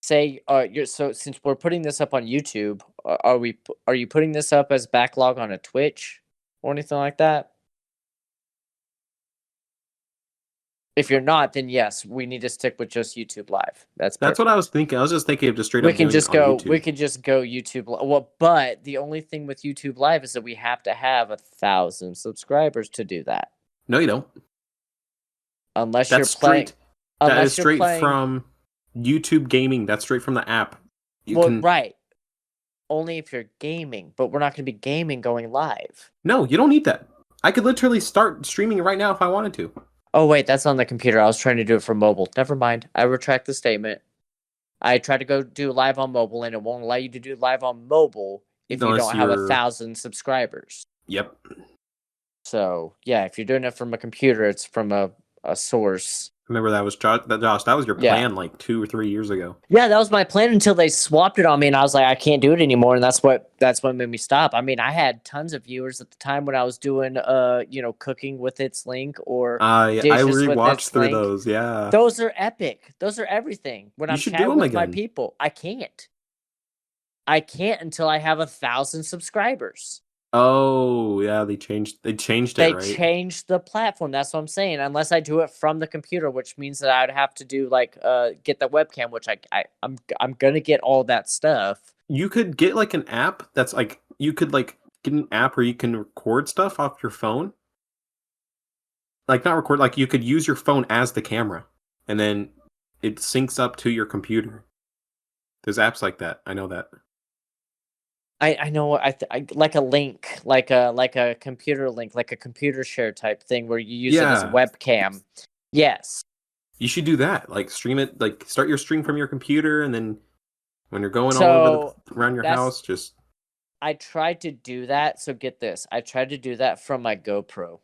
say, since we're putting this up on YouTube, are you putting this up as backlog on a Twitch or anything like that? If you're not, then yes, we need to stick with just YouTube Live. That's what I was thinking. I was just thinking of just straight up. We can just go YouTube. Well, but the only thing with YouTube Live is that we have to have 1,000 subscribers to do that. No, you don't. Unless you're playing. That is straight from YouTube Gaming. That's straight from the app. Right. Only if you're gaming, but we're not going to be gaming going live. No, you don't need that. I could literally start streaming right now if I wanted to. Oh, wait, that's on the computer. I was trying to do it for mobile. Never mind. I retract the statement. I tried to go do live on mobile, and it won't allow you to do live on mobile if you don't have 1,000 subscribers. Yep. So yeah, if you're doing it from a computer, it's from a source. Remember that was Josh. That was your Yeah. plan like 2 or 3 years ago. Yeah, that was my plan until they swapped it on me, and I was like, I can't do it anymore, and that's what made me stop. I mean, I had tons of viewers at the time when I was doing cooking with its link or I dishes with rewatched its through link. those. Yeah, Those are epic. Those are everything. When you I'm should do chatting them with my again. people, I can't. I can't until I have 1,000 subscribers. Oh yeah, they changed it, They right? changed the platform. That's what I'm saying. Unless I do it from the computer, which means that I'd have to do get the webcam, which I'm gonna get all that stuff. You could get like an app that's like you could like get an app where you can record stuff off your phone. Like not record, like you could use your phone as the camera, and then it syncs up to your computer. There's apps like that. I know that. I know I like a link, like a computer link, like a computer share type thing where you use it as a Yeah. webcam. Yes. You should do that. Like stream it. Like start your stream from your computer, and then when you're going all So over around your house, just I tried to do that. So get this, I tried to do that from my GoPro.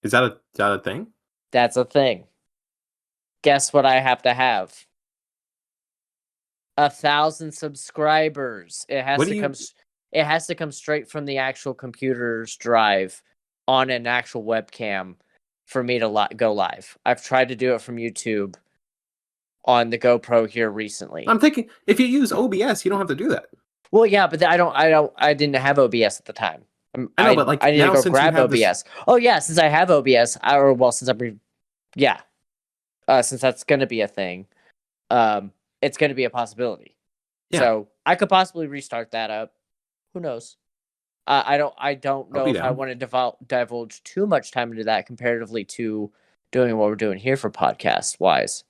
is that a thing? That's a thing. Guess what I have to have? 1,000 subscribers. It has What to do you- come. It has to come straight from the actual computer's drive on an actual webcam for me to go live. I've tried to do it from YouTube on the GoPro here recently. I'm thinking if you use OBS, you don't have to do that. Well, yeah, but I didn't have OBS at the time. I know, but like I need now to go since grab you have OBS. this, Oh yeah, since I have OBS, since that's gonna be a thing, it's gonna be a possibility. Yeah. So I could possibly restart that up. Who knows? I don't know be if I down. want to divulge too much time into that comparatively to doing what we're doing here for podcast wise.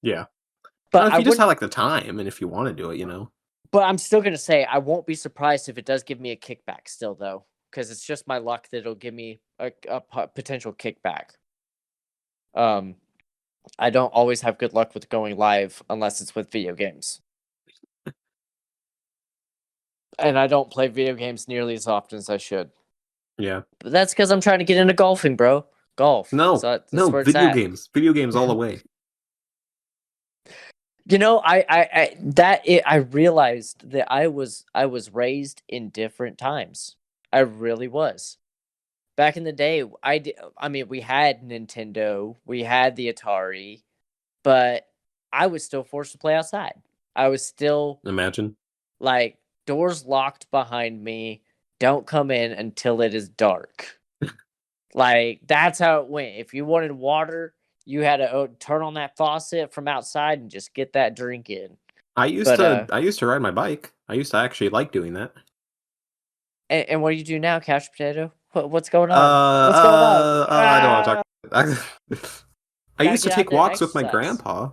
yeah. But If you just have like the time and if you want to do it, But I'm still gonna say I won't be surprised if it does give me a kickback still though, because it's just my luck that it'll give me a potential kickback. I don't always have good luck with going live unless it's with video games. And I don't play video games nearly as often as I should. Yeah. But that's because I'm trying to get into golfing, bro. Golf. No, So that's no, where it's video at. games. Video games all the way. You know, I realized that I was raised in different times. I really was. Back in the day, I mean, we had Nintendo, we had the Atari, but I was still forced to play outside. I was still Imagine. like doors locked behind me. Don't come in until it is dark. Like that's how it went. If you wanted water, you had to turn on that faucet from outside and just get that drink in. I used to ride my bike. I used to actually like doing that. And what do you do now, Couch Potato? What's going on? What's going on? I don't want to talk. I Gotta used to get out take there, walks with my exercise. grandpa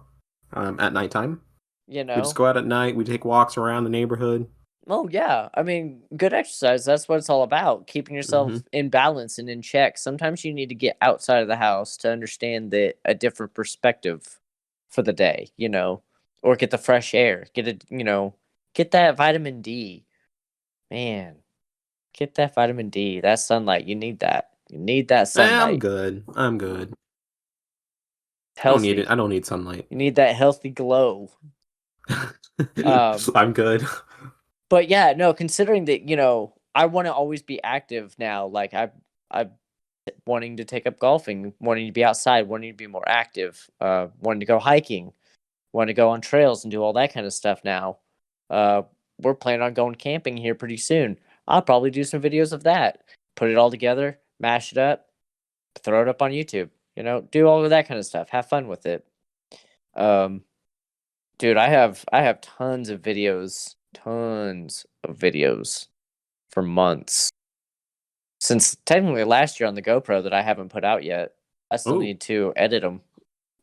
at nighttime. You We know? just go out at night. We take walks around the neighborhood. Oh yeah, I mean, good exercise. That's what it's all about. Keeping yourself in balance and in check. Sometimes you need to get outside of the house to understand a different perspective for the day, or get the fresh air. Get that vitamin D. Man, get that vitamin D. That sunlight. You need that. You need that sunlight. I'm good. I'm good. Healthy. I don't need it. I don't need sunlight. You need that healthy glow. I'm good. But yeah, no, considering that, I want to always be active now. Like I've wanting to take up golfing, wanting to be outside, wanting to be more active, wanting to go hiking, wanting to go on trails and do all that kind of stuff now. We're planning on going camping here pretty soon. I'll probably do some videos of that. Put it all together, mash it up, throw it up on YouTube. Do all of that kind of stuff. Have fun with it. Dude, I have tons of videos for months since technically last year on the GoPro that I haven't put out yet. I still need to edit them.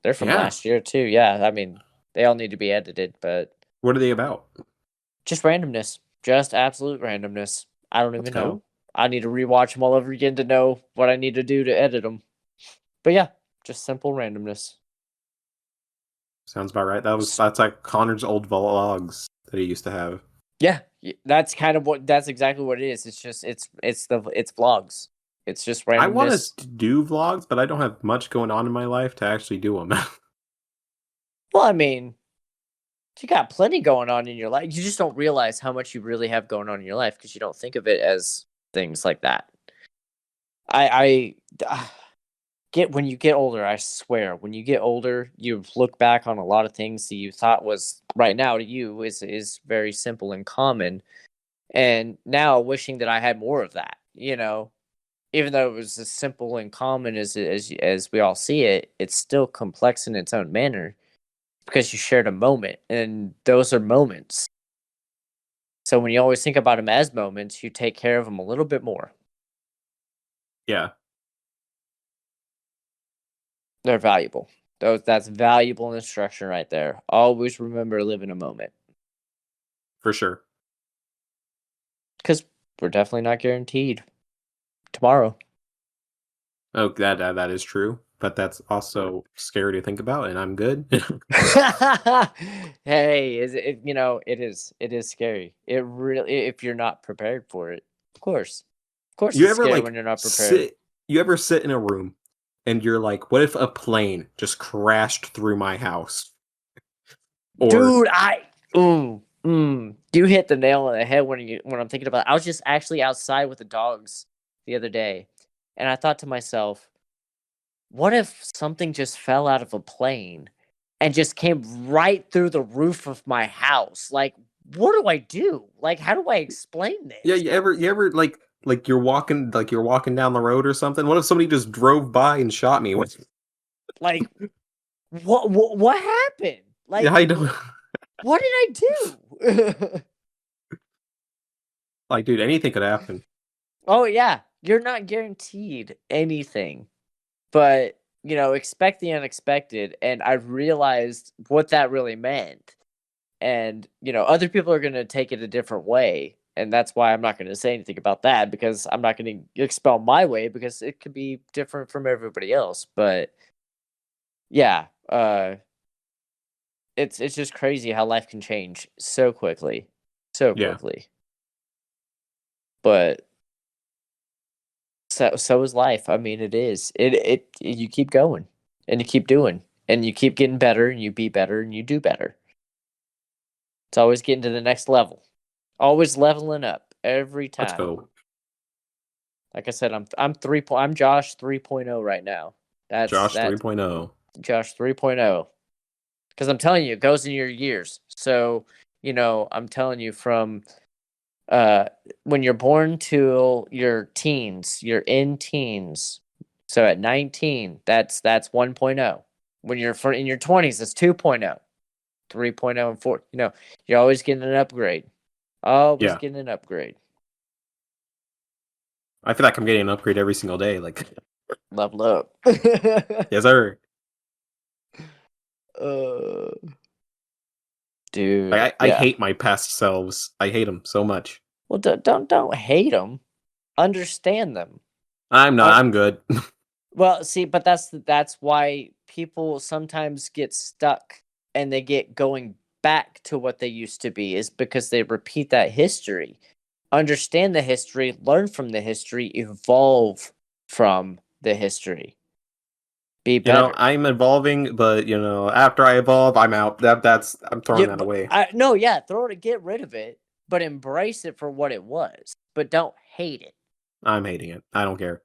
They're from last year too. Yeah, I mean, they all need to be edited, but what are they about? Just randomness, just absolute randomness. I don't even know. I need to rewatch them all over again to know what I need to do to edit them. But yeah, just simple randomness. Sounds about right. That's like Connor's old vlogs that he used to have. Yeah, that's exactly what it is. It's just it's vlogs. It's just I want randomness. to do vlogs, but I don't have much going on in my life to actually do them. Well, I mean, you got plenty going on in your life. You just don't realize how much you really have going on in your life because you don't think of it as things like that. I get when you get older, I swear, when you get older, you look back on a lot of things that you thought was right now to you is very simple and common. And now wishing that I had more of that, even though it was as simple and common as we all see it, it's still complex in its own manner because you shared a moment, and those are moments. So when you always think about them as moments, you take care of them a little bit more. Yeah, They're valuable. That's valuable instruction right there. Always remember to live in a moment for sure. because we're definitely not guaranteed tomorrow. Oh, that is true, but that's also scary to think about, and I'm good. Hey, it is scary. It really, if you're not prepared for it, of course, You it's ever scary when you're not prepared. You ever sit in a room and you're like, what if a plane just crashed through my house? Or Dude, you hit the nail on the head when I'm thinking about it. I was just actually outside with the dogs the other day, and I thought to myself, what if something just fell out of a plane and just came right through the roof of my house? Like, what do I do? Like, how do I explain yeah, this? you ever like you're walking down the road or something? What if somebody just drove by and shot me? Like, what happened? Yeah, Like, I don't what did I do? like, dude, anything could happen. Oh yeah, you're not guaranteed anything, but expect the unexpected. And I realized what that really meant. And other people are going to take it a different way, and that's why I'm not going to say anything about that, because I'm not going to expel my way because it could be different from everybody else. But yeah, it's just crazy how life can change so quickly, so Yeah, quickly. But so is life. I mean, it is. You keep going, and you keep doing, and you keep getting better, and you be better, and you do better. It's always getting to the next level. Always leveling up every let's time. go. Like I said, I'm Josh 3.0 right now. Josh That's 3.0. Josh 3.0. Because I'm telling you, it goes in your years. So, I'm telling you, from uh when you're born till your teens, you're in teens. So at 19, that's 1.0. When you're in your 20s, it's 2.0, 3.0, and 4. You're always getting an upgrade. Always Yeah. getting an upgrade. I feel like I'm getting an upgrade every single day. Like, Level up. yes, sir. uh, dude, I yeah. hate my past selves. I hate them so much. Well, don't hate them. Understand them. I'm not. I'm good. Well, see, but that's why people sometimes get stuck and they get going back to what they used to be, is because they repeat that history. Understand the history, learn from the history, evolve from the history. Be better. I'm evolving, but after I evolve, I'm out. I'm throwing Yeah, that but away. no, yeah, throw it, get rid of it, but embrace it for what it was. But don't hate it. I'm hating it. I don't care.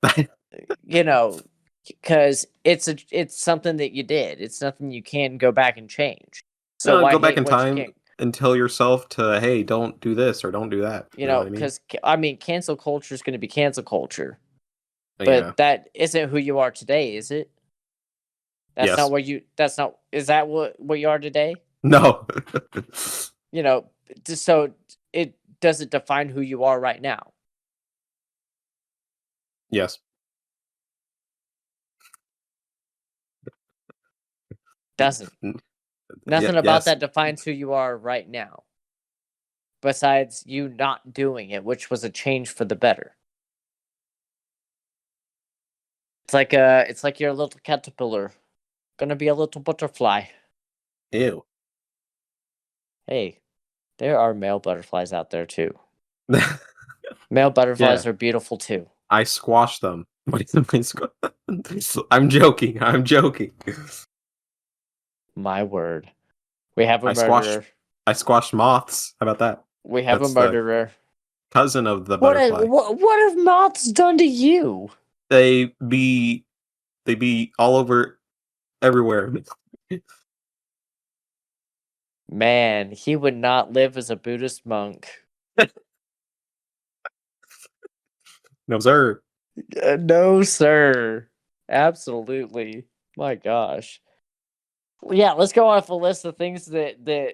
You know, because it's something that you did. It's nothing you can go back and change. So why Go back hate in what you time can't? and tell yourself to, hey, don't do this or don't do that. You know what I mean? Because I mean, cancel culture is going to be cancel culture, Yeah. but that isn't who you are today, is it? That's not Yes. what you. That's not. Is that what you are today? No. You know, just so it doesn't define who you are right now. Yes. Doesn't. Yeah. Nothing about Yes. that defines who you are right now, besides you not doing it, which was a change for the better. It's like you're a little caterpillar, gonna be a little butterfly. Ew. Hey, There are male butterflies out there too. Male butterflies are beautiful too. I squash them. I'm joking. I'm joking. My word. We have a murderer. I squashed moths. How about that? We have a murderer. Cousin of the butterfly. What have moths done to you? They be all over everywhere. Man, he would not live as a Buddhist monk. No, sir. No, sir. Absolutely. My gosh. Yeah, let's go off a list of things that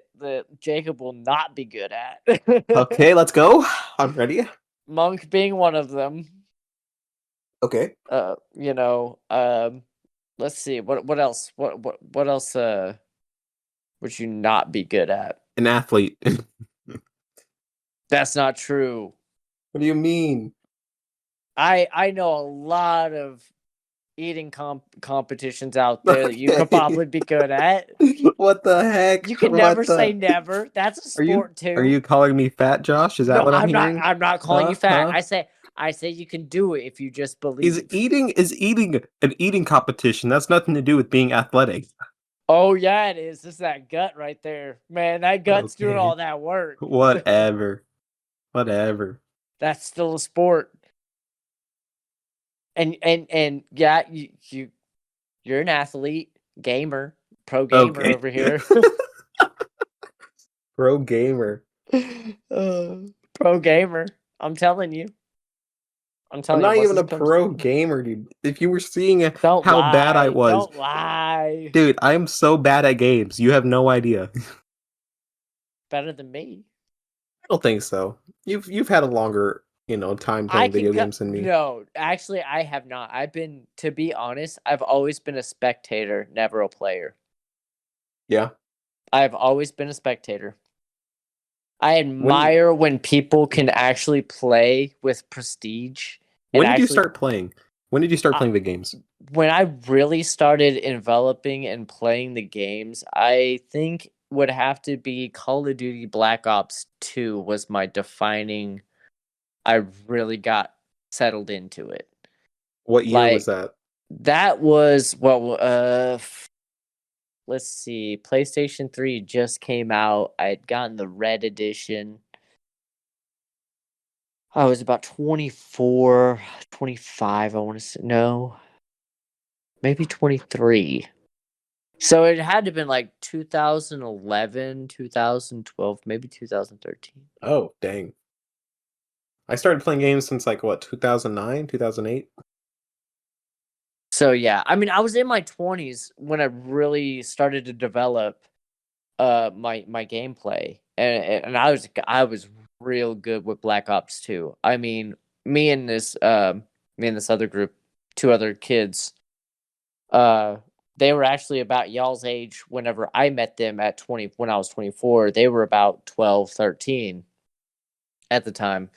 Jacob will not be good at. Okay, let's go. I'm ready. Monk being one of them. Okay. Let's see. What else? What else would you not be good at? An athlete. That's not true. What do you mean? I know a lot of eating competitions out there that you could probably be good at. What the heck? You can never say never. That's a sport too. Are you calling me fat, Josh? Is that what I'm hearing? I'm not calling you fat. I say you can do it if you just believe. Is eating an eating competition. That's nothing to do with being athletic. Oh yeah, it is. It's that gut right there, man. That gut's doing all that work. Whatever. That's still a sport. And yeah, you're an athlete, gamer, pro gamer over here. Pro gamer. Pro gamer. I'm telling you. I'm not even a pro gamer, dude. If you were seeing how bad I was. Don't lie. Dude, I am so bad at games. You have no idea. Better than me. I don't think so. You've had a longer, time playing video games than me. No, actually I have not. To be honest, I've always been a spectator, never a player. Yeah. I've always been a spectator. I admire when people can actually play with prestige. When did you start playing? When did you start playing the games? When I really started enveloping and playing the games, I think would have to be Call of Duty Black Ops 2 was my defining. I really got settled into it. What year was that? That was let's see. PlayStation 3 just came out. I had gotten the red edition. I was about 24, 25, I want to say. No. Maybe 23. So it had to have been like 2011, 2012, maybe 2013. Oh, dang. I started playing games since 2009, 2008? So yeah, I mean, I was in my 20s when I really started to develop my gameplay. And I was real good with Black Ops 2. I mean, me and this other group, two other kids, they were actually about y'all's age whenever I met them when I was 24. They were about 12, 13 at the time.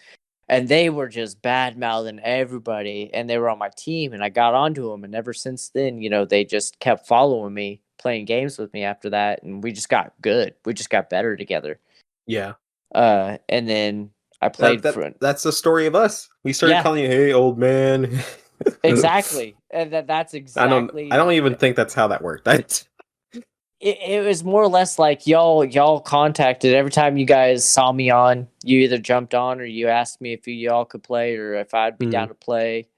And they were just bad-mouthing everybody, and they were on my team, and I got onto them, and ever since then, they just kept following me, playing games with me after that, and we just got good. We just got better together. Yeah. And then I played that's the story of us. We started calling you, hey, old man. Exactly. And that's exactly... I don't even think that's how that worked. It was more or less like y'all contacted every time you guys saw me on. You either jumped on or you asked me if y'all could play or if I'd be down to play.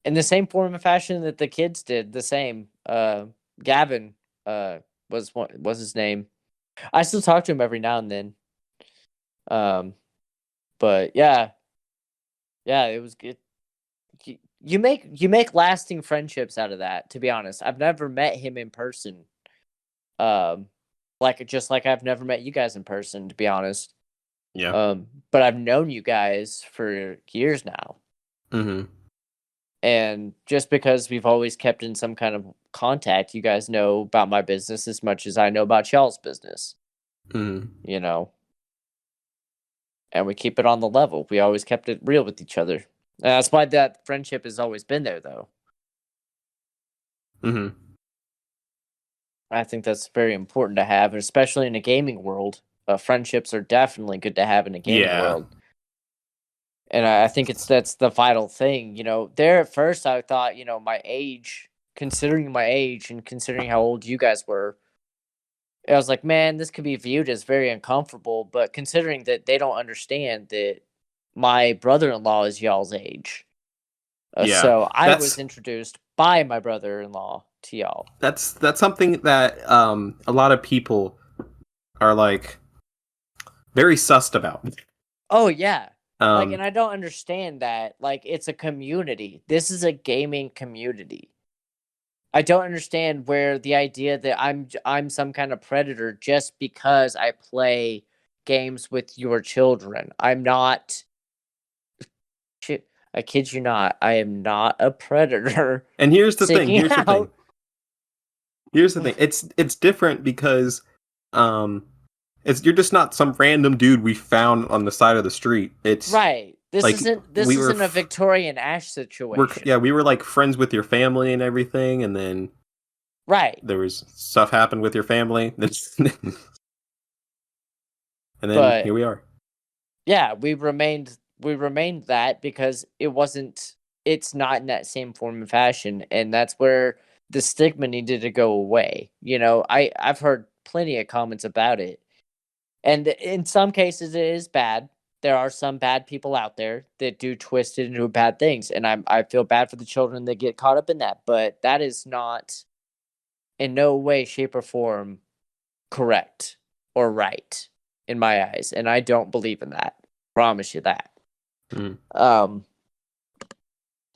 In the same form and fashion that the kids did, the same. Gavin was his name. I still talk to him every now and then. But yeah, it was good. You make lasting friendships out of that. To be honest, I've never met him in person. Just like I've never met you guys in person, to be honest. Yeah. But I've known you guys for years now. Mm-hmm. And just because we've always kept in some kind of contact, you guys know about my business as much as I know about y'all's business. Mm-hmm. And we keep it on the level. We always kept it real with each other. And that's why that friendship has always been there, though. Mm-hmm. I think that's very important to have, especially in a gaming world. friendships are definitely good to have in a gaming Yeah. world. And I think that's the vital thing. There at first I thought, my age, considering my age and considering how old you guys were, I was like, man, this could be viewed as very uncomfortable. But considering that they don't understand that my brother-in-law is y'all's age. Yeah, So I was introduced by my brother-in-law to y'all. That's something that a lot of people are like very sussed about. Oh yeah. And I don't understand that. Like, it's a community. This is a gaming community. I don't understand where the idea that I'm some kind of predator just because I play games with your children. I'm not. Shit, I kid you not. I am not a predator. And here's the thing. Here's the thing. It's different because you're just not some random dude we found on the side of the street. It's right. This like, isn't a Victorian Ash situation. We were like friends with your family and everything, and then right. there was stuff happened with your family. And then But here we are. Yeah, we remained that because it's not in that same form and fashion, and that's where the stigma needed to go away. I've heard plenty of comments about it. And in some cases it is bad. There are some bad people out there that do twist it into bad things, and I feel bad for the children that get caught up in that, but that is not in no way, shape, or form correct or right in my eyes, and I don't believe in that. Promise you that.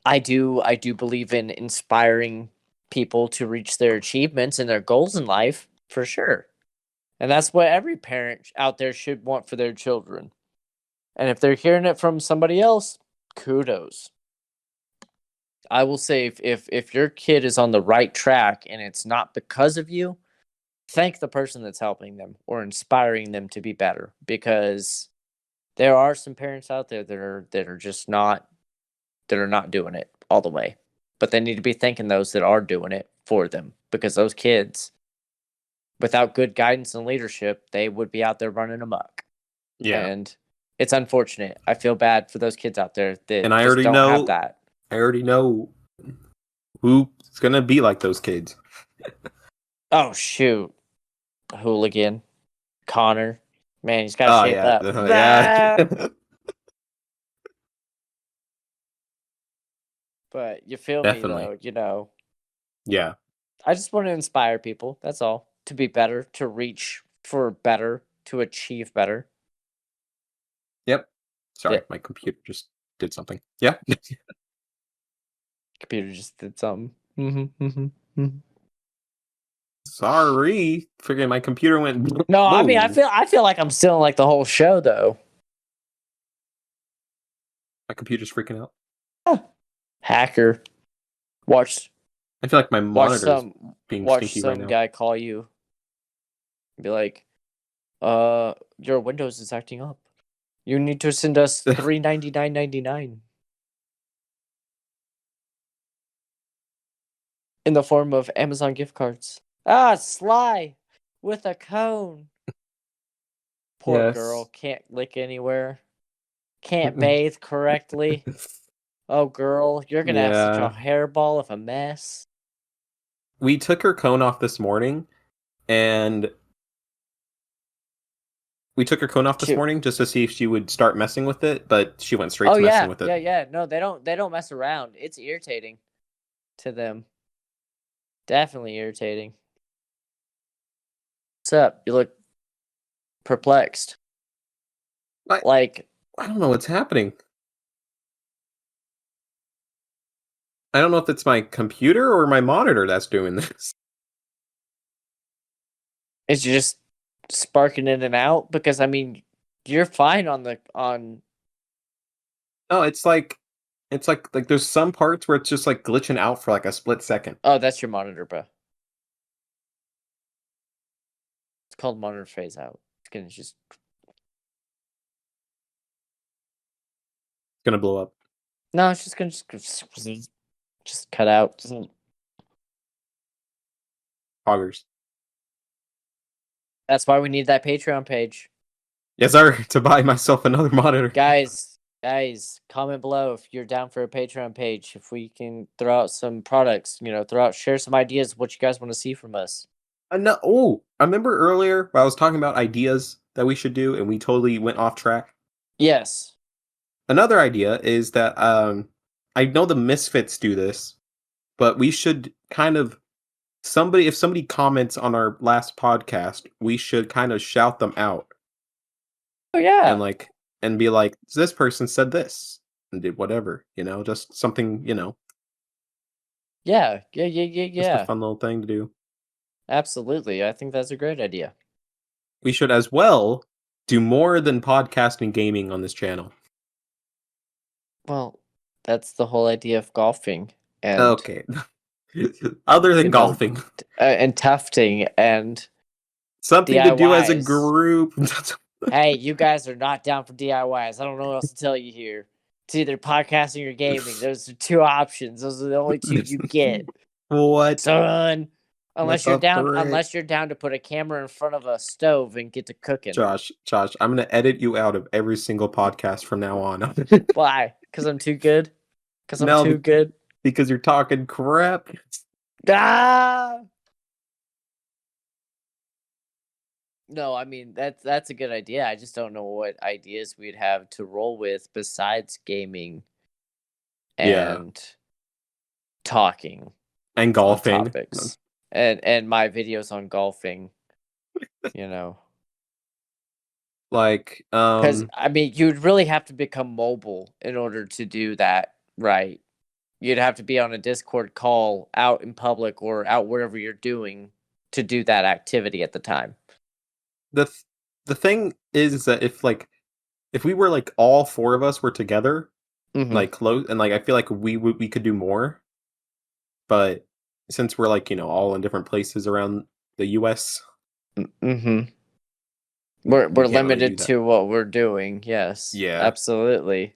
I do believe in inspiring people to reach their achievements and their goals in life, for sure. And that's what every parent out there should want for their children. And if they're hearing it from somebody else, kudos. I will say, if your kid is on the right track and it's not because of you, thank the person that's helping them or inspiring them to be better, because there are some parents out there that are just not doing it all the way. But they need to be thanking those that are doing it for them, because those kids, without good guidance and leadership, they would be out there running amok. Yeah. And it's unfortunate. I feel bad for those kids out there that and I just already don't know have that. I already know who's gonna be like those kids. Oh shoot. Hooligan. Connor. Man, he's got to shape up. Yeah. But you feel Definitely. me, though, Yeah. I just want to inspire people. That's all. To be better, to reach for better, to achieve better. Yep. Sorry, Yeah. my computer just did something. Yeah. Computer just did something. Sorry. Figuring my computer went. No, I mean, Whoa. I feel like I'm still in like the whole show though. My computer's freaking out. Hacker. I feel like my monitor's being watch stinky right some now. guy call you. Be like, your Windows is acting up. You need to send us $399.99 in the form of Amazon gift cards. Ah, Sly with a cone. Poor girl, can't lick anywhere. Can't bathe correctly. Oh, girl, you're gonna have such a hairball of a mess. We took her cone off this morning, and just to see if she would start messing with it, but she went straight to messing with it. Yeah. No, they don't mess around. It's irritating to them. Definitely irritating. What's up? You look perplexed. I don't know what's happening. I don't know if it's my computer or my monitor that's doing this. It's just sparking in and out, because I mean, you're fine on. No, it's like there's some parts where it's just like glitching out for like a split second. Oh, that's your monitor, bro. It's called monitor phase out. It's gonna blow up. No, it's just gonna just cut out. Poggers. That's why we need that Patreon page. Yes, sir. To buy myself another monitor. Guys, comment below if you're down for a Patreon page. If we can throw out some products, share some ideas of what you guys want to see from us. I remember earlier I was talking about ideas that we should do, and we totally went off track. Yes. Another idea is that I know the Misfits do this, but we should kind of if somebody comments on our last podcast, we should kind of shout them out. Oh yeah. And be like, this person said this and did whatever, just something, Yeah. just a fun little thing to do. Absolutely. I think that's a great idea. We should as well do more than podcasting gaming on this channel. Well, that's the whole idea of golfing. And okay. Other than golfing. And tufting and something DIYs. To do as a group. Hey, you guys are not down for DIYs. I don't know what else to tell you here. It's either podcasting or gaming. Those are two options. Those are the only two you get. What? Son. Unless you're down to put a camera in front of a stove and get to cooking. Josh, I'm gonna edit you out of every single podcast from now on. Why? Because I'm too good? Because I'm too good? Because you're talking crap. Ah! No, I mean that's a good idea. I just don't know what ideas we'd have to roll with besides gaming and talking and golfing topics and my videos on golfing. Like because I mean you'd really have to become mobile in order to do that, right? You'd have to be on a Discord call out in public or out wherever you're doing to do that activity at the time. The thing is that if we were like all four of us were together, like close, and like I feel like we could do more, but since we're like all in different places around the U.S., we're limited to what we're doing. Yes, yeah, absolutely.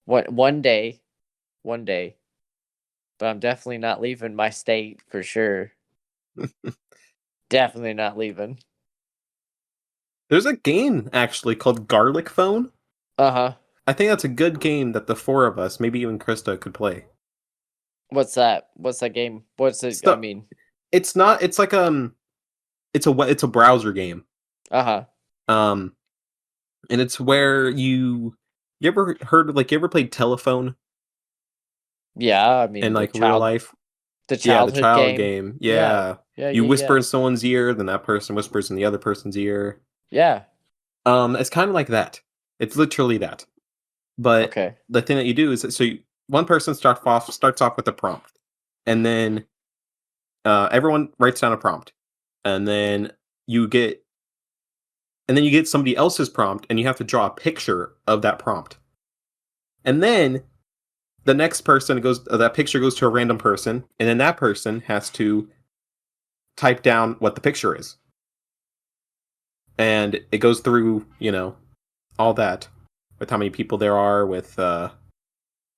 One day, but I'm definitely not leaving my state for sure. Definitely not leaving. There's a game actually called Garlic Phone. I think that's a good game that the four of us, maybe even Krista, could play. What's that? What's that game? What's it? I mean, it's not. It's like it's a browser game. And it's where you ever played Telephone? Yeah, I mean, in like real life. The childhood game. Yeah. You whisper in someone's ear, then that person whispers in the other person's ear. Yeah. It's kind of like that. It's literally that. But the thing that you do is one person starts off with a prompt, and then everyone writes down a prompt, and then you get somebody else's prompt, and you have to draw a picture of that prompt, and then the next person that picture goes to a random person, and then that person has to type down what the picture is. And it goes through, all that with how many people there are with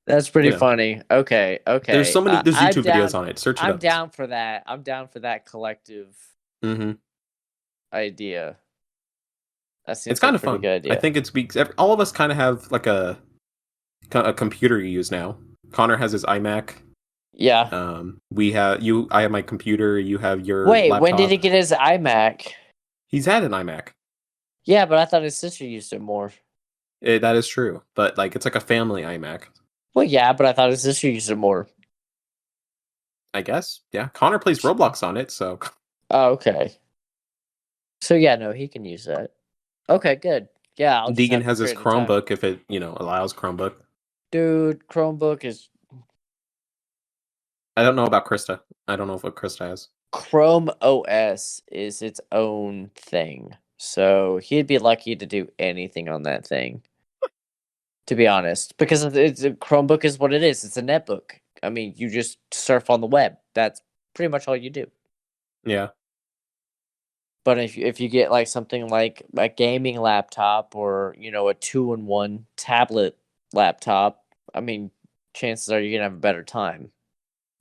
that's pretty funny. Okay. There's so many YouTube videos on it. Search it up. I'm down for that. I'm down for that collective idea. It's kind of fun. Good idea. I think it's because all of us kind of have like a computer you use now. Connor has his iMac. Yeah. I have my computer. You have your. Wait, laptop. When did he get his iMac? He's had an iMac. Yeah, but I thought his sister used it more. That is true, but it's like a family iMac. Well, yeah, but I thought his sister used it more. I guess, yeah. Connor plays Roblox on it, so. Oh, okay. So yeah, no, he can use that. Okay, good. Yeah, Deegan has his Chromebook if it, allows Chromebook. Dude, Chromebook is. I don't know about Krista. I don't know what Krista has. Chrome OS is its own thing, so he'd be lucky to do anything on that thing. To be honest, because a Chromebook is what it is. It's a netbook. I mean, you just surf on the web. That's pretty much all you do. Yeah. But if you get like something like a gaming laptop or a 2-in-1 tablet laptop, I mean, chances are you're gonna have a better time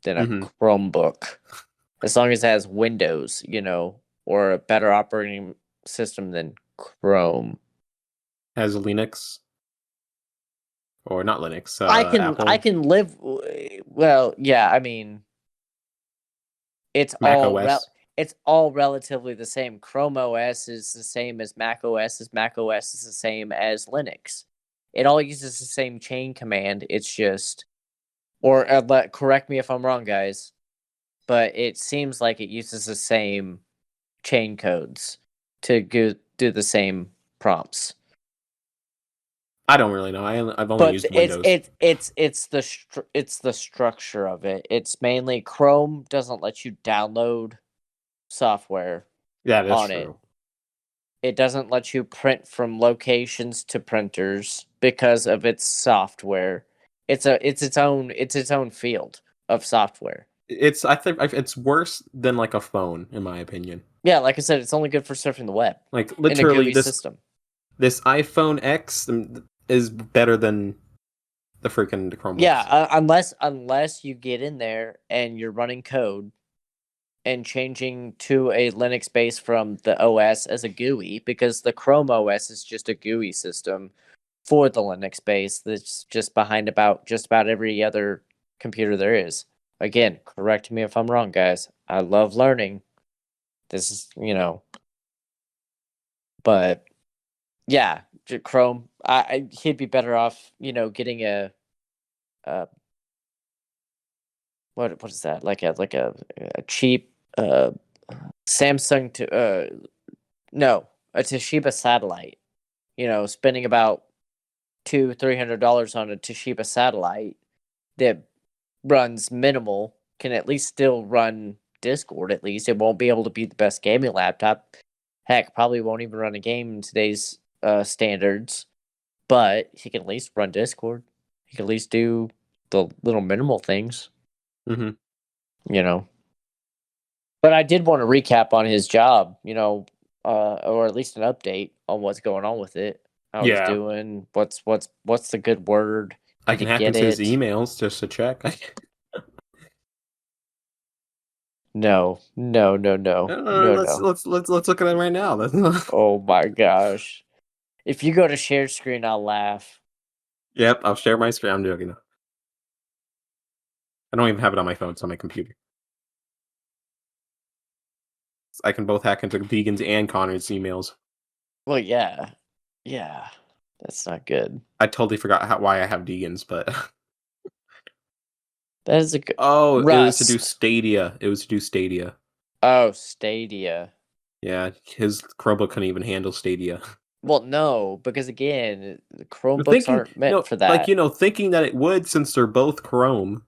than a Chromebook, as long as it has Windows, or a better operating system than Chrome. As Linux. Or not Linux, I Apple. can live. Well, yeah. I mean, it's Mac OS. it's all relatively the same. Chrome OS is the same as Mac OS. Mac OS is the same as Linux. It all uses the same chain command. It's just, or correct me if I'm wrong, guys, but it seems like it uses the same chain codes to do the same prompts. I don't really know. I've only used Windows. It's the structure of it. It's mainly Chrome doesn't let you download software. Yeah, that's on true. It doesn't let you print from locations to printers because of its software. It's its own field of software. I think it's worse than like a phone, in my opinion. Yeah, like I said, it's only good for surfing the web. Like literally, in a GUI system. This iPhone X is better than the freaking Chromebooks. Yeah, unless you get in there and you're running code and changing to a Linux base from the OS as a GUI, because the Chrome OS is just a GUI system for the Linux base that's just behind just about every other computer there is. Again, correct me if I'm wrong, guys. I love learning. This is, but yeah, Chrome. He'd be better off, getting a what is that? Like a cheap Samsung a Toshiba satellite. Spending about $200-300 on a Toshiba satellite that runs minimal, can at least still run Discord. At least it won't be able to be the best gaming laptop. Heck, probably won't even run a game in today's standards. But he can at least run Discord. He can at least do the little minimal things. Mm-hmm. But I did want to recap on his job, or at least an update on what's going on with it. How he's doing. What's the good word? I can hack into his emails just to check. No. Let's look at it right now. Oh my gosh! If you go to share screen, I'll laugh. Yep, I'll share my screen. I'm joking. I don't even have it on my phone. It's on my computer. I can both hack into Deegan's and Connor's emails. Well, yeah, that's not good. I totally forgot why I have Deegan's, but that is a good. Oh, Rust. It was to do Stadia. Oh, Stadia. Yeah, his Chromebook couldn't even handle Stadia. Well, no, because again, the Chromebooks aren't meant for that. Like, thinking that it would, since they're both Chrome.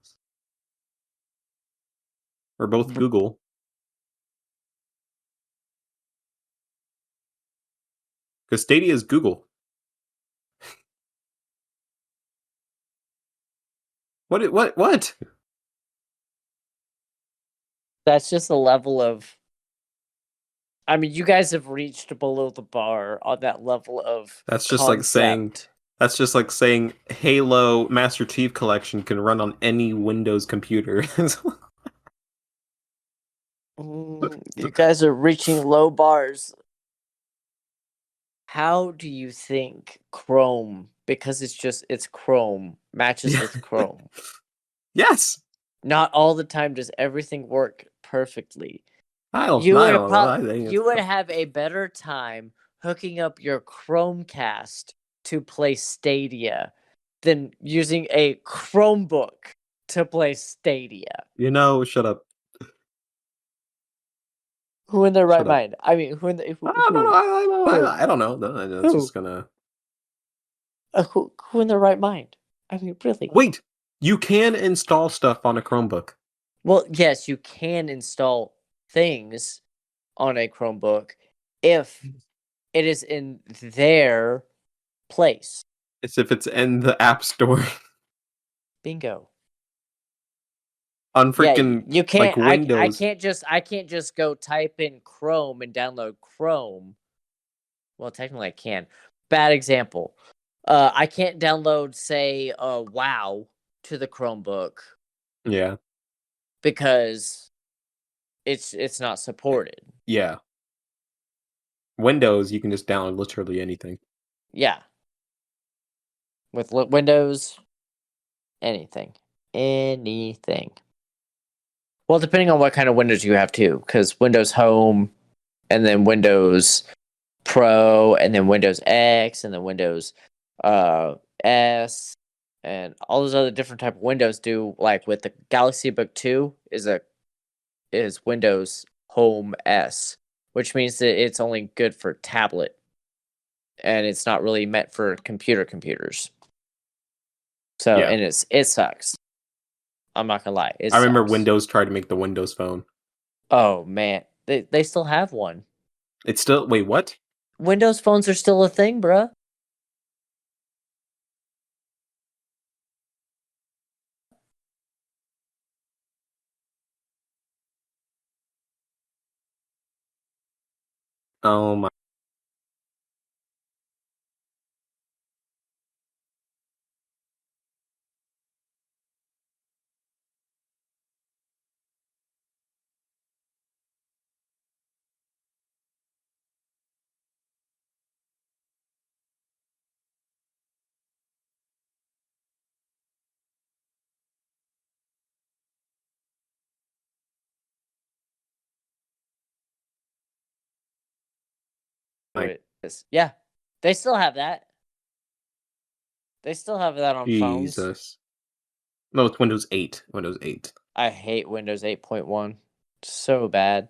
Or both Google. Because Stadia is Google. What? That's just a level of... I mean, you guys have reached below the bar on that level of That's just concept. That's just like saying Halo Master Chief Collection can run on any Windows computer. You guys are reaching low bars. How do you think Chrome, because it's Chrome, matches with Chrome? Yes. Not all the time does everything work perfectly. You would have a better time hooking up your Chromecast to play Stadia than using a Chromebook to play Stadia. Shut up. Who in their right mind? I mean, who? I don't know. That's just gonna. Who in their right mind? I mean, really. Wait, you can install stuff on a Chromebook. Well, yes, you can install things on a Chromebook if it is in their place. It's if it's in the App Store. Bingo. On freaking you can't. Like Windows. I can't just go type in Chrome and download Chrome. Well, technically I can. Bad example. I can't download, say, WoW to the Chromebook. Yeah. Because it's not supported. Yeah. Windows, you can just download literally anything. Yeah. With Windows, anything. Anything. Well, depending on what kind of Windows you have too, because Windows Home, and then Windows Pro, and then Windows X, and then Windows S, and all those other different type of Windows do. Like with the Galaxy Book 2 is Windows Home S, which means that it's only good for tablet, and it's not really meant for computers. So Yeah. and it sucks. I'm not gonna lie. I remember sucks. Windows tried to make the Windows Phone. Oh man, they still have one. It's still wait, what? Windows phones are still a thing, bruh. Oh my. Like, Yeah, they still have that. They still have that on phones. Jesus. No, it's Windows 8. Windows 8. I hate Windows 8.1 so bad.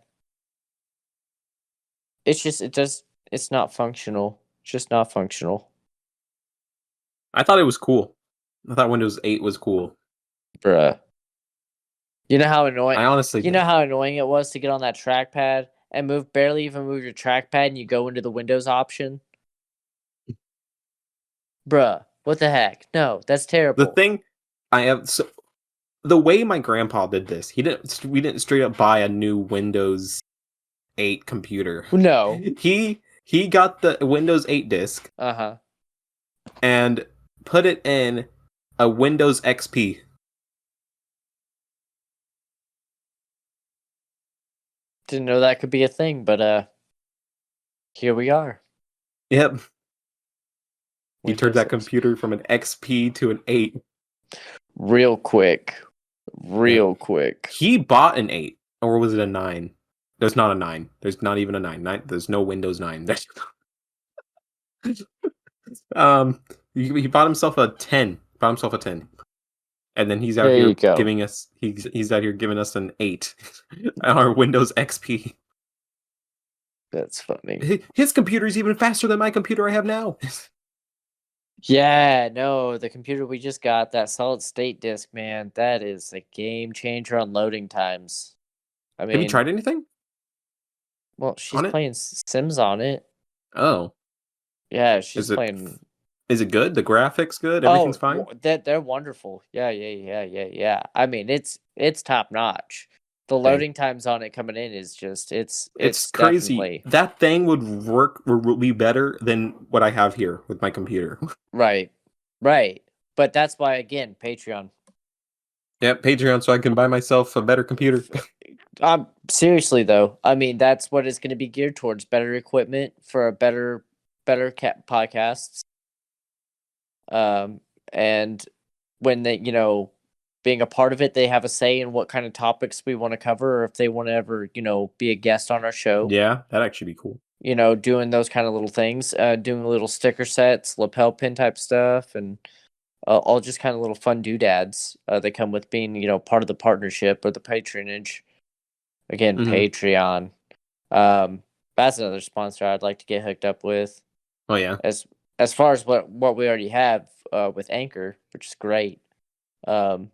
It's not functional. It's just not functional. I thought it was cool. I thought Windows 8 was cool. Bruh. You know how annoying I honestly you know how annoying it was to get on that trackpad and barely even move your trackpad and you go into the Windows option? Bruh, what the heck? No, that's terrible. The thing I have so the way my grandpa did this, we didn't straight up buy a new Windows 8 computer. No. He got the Windows 8 disk Uh-huh. and put it in a Windows XP. Didn't know that could be a thing, but here we are. Yep. He Windows turned that XP. computer from an XP to an 8. Real quick. Quick. He bought an 8, or was it a 9? There's not a 9. There's not even a 9. There's no Windows 9. He bought himself a 10. Bought himself a 10. And then he's out There here you go. giving us he's out here giving us an 8 on our Windows XP. That's funny. His computer is even faster than my computer I have now. Yeah, no, the computer we just got, that solid state disk, man, that is a game changer on loading times. I mean, Have you tried anything? well, she's on it? playing Sims on it. Oh. Yeah, she's playing. Is it good? The graphics good? Everything's fine? They're wonderful. Yeah. I mean, it's top notch. The loading times on it coming in is just it's crazy. definitely... That thing would be better than what I have here with my computer. Right. But that's why, again, Patreon. Yep, Patreon, so I can buy myself a better computer. Seriously though, I mean that's what it's going to be geared towards: better equipment for a better podcasts. And when they, being a part of it, they have a say in what kind of topics we want to cover, or if they want to ever, be a guest on our show. Yeah, that'd actually be cool. Doing those kind of little things, doing little sticker sets, lapel pin type stuff, and all just kind of little fun doodads that come with being, part of the partnership or the patronage. Again, Patreon. That's another sponsor I'd like to get hooked up with. Oh yeah. As far as what we already have with Anchor, which is great. But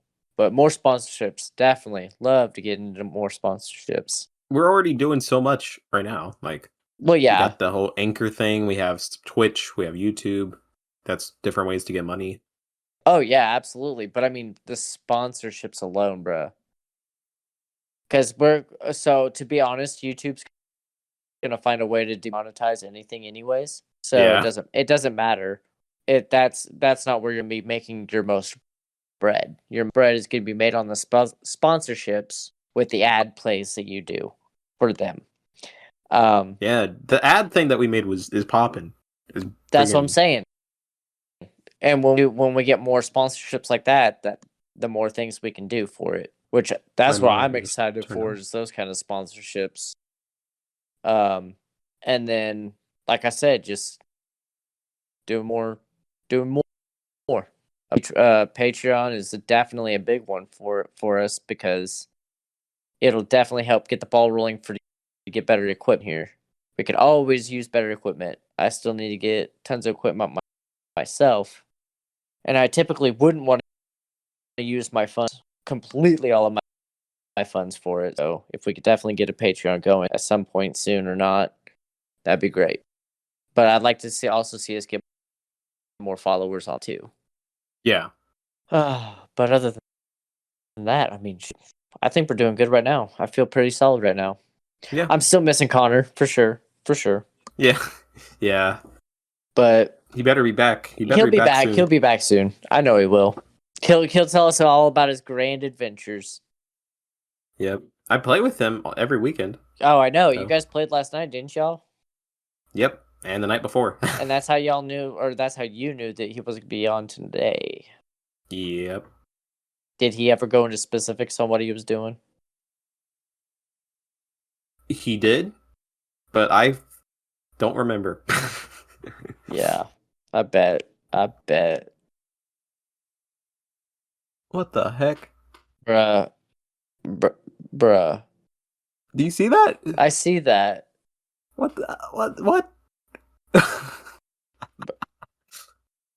more sponsorships, definitely love to get into more sponsorships. We're already doing so much right now. Like, well, yeah, we got the whole Anchor thing. We have Twitch. We have YouTube. That's different ways to get money. Oh yeah, absolutely. But I mean, the sponsorships alone, bro. Because to be honest, YouTube's gonna find a way to demonetize anything, anyways. So it doesn't matter. That's not where you're gonna be making your most bread. Your bread is gonna be made on the sponsorships with the ad plays that you do for them. Yeah, the ad thing that we made is popping. That's what I'm saying. And when we get more sponsorships like that, the more things we can do for it. Which that's what I'm excited for, is those kind of sponsorships. And then, like I said, just doing more. Patreon is definitely a big one for us, because it'll definitely help get the ball rolling to get better equipment here. We could always use better equipment. I still need to get tons of equipment myself, and I typically wouldn't want to use my funds completely, all of my funds for it. So if we could definitely get a Patreon going at some point soon or not, that'd be great. But I'd like to also see us get more followers on too. Yeah. But other than that, I mean, I think we're doing good right now. I feel pretty solid right now. Yeah. I'm still missing Connor, for sure. Yeah. Yeah. But he better be back. He'll be back. He'll be back soon. I know he will. He'll tell us all about his grand adventures. Yep. I play with him every weekend. Oh, I know. So. You guys played last night, didn't y'all? Yep. And the night before. And that's how y'all knew, or that's how you knew that he was going to be on today. Yep. Did he ever go into specifics on what he was doing? He did, but I don't remember. Yeah, I bet. What the heck? Bruh. Do you see that? I see that. What?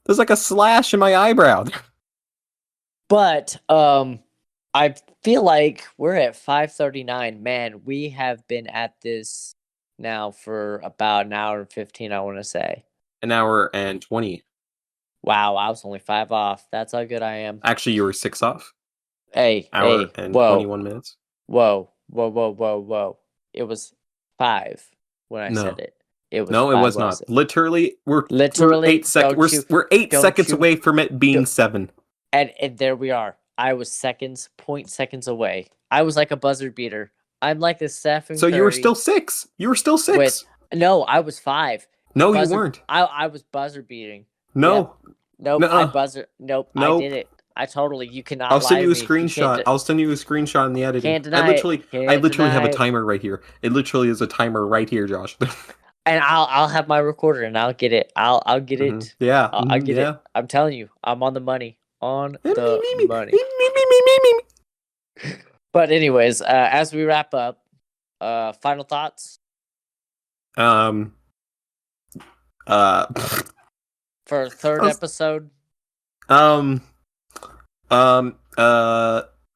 There's like a slash in my eyebrow. But, I feel like we're at 5:39. Man, we have been at this now for about an hour and 15, I want to say. An hour and 20. Wow, I was only 5 off. That's how good I am. Actually, you were 6 off. Hour and 21 minutes. Whoa. It was 5 when I said it. It was no, 5, it was not. Literally, we're 8 seconds. We're 8 seconds away from it being 7. And there we are. I was 0.seconds away. I was like a buzzer beater. I'm like the Stephen So Curry. you were still 6. No, I was 5. No, you weren't. I was buzzer beating. No. Yep. Nope. Nuh-uh. I buzzer. Nope. I did it. I totally. You cannot. I'll send you a screenshot. I'll send you a screenshot in the editing. Can't deny I literally have a timer right here. It literally is a timer right here, Josh. And I'll have my recorder and I'll get it. I'll get it. Yeah. I'll get it. I'm telling you, I'm on the money. On the money. But anyways, as we wrap up, final thoughts. For a third episode. No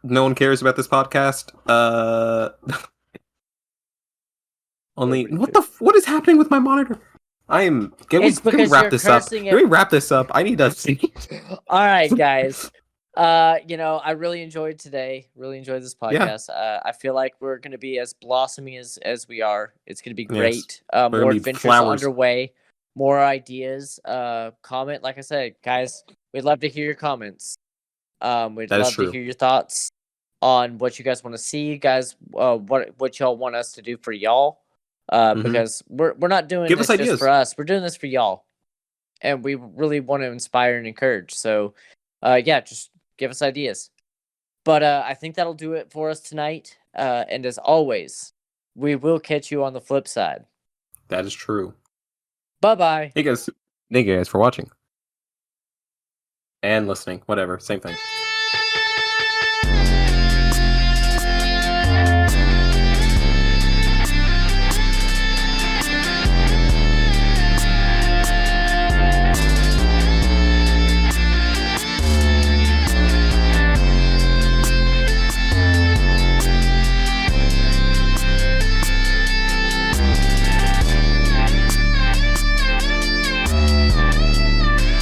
one cares about this podcast. Only what is happening with my monitor? Can we wrap this up? Can we wrap this up? I need to see. All right, guys. I really enjoyed today. Really enjoyed this podcast. Yeah. I feel like we're gonna be as blossoming as we are. It's gonna be great. Yes. More adventures underway. More ideas. Comment, like I said, guys. We'd love to hear your comments. We'd love to hear your thoughts on what you guys want to see, guys. What y'all want us to do for y'all. Because we're not doing this just for us. We're doing this for y'all, and we really want to inspire and encourage. So, just give us ideas. But I think that'll do it for us tonight. And as always, we will catch you on the flip side. That is true. Bye-bye. Hey guys. Thank you guys for watching. And listening. Whatever. Same thing.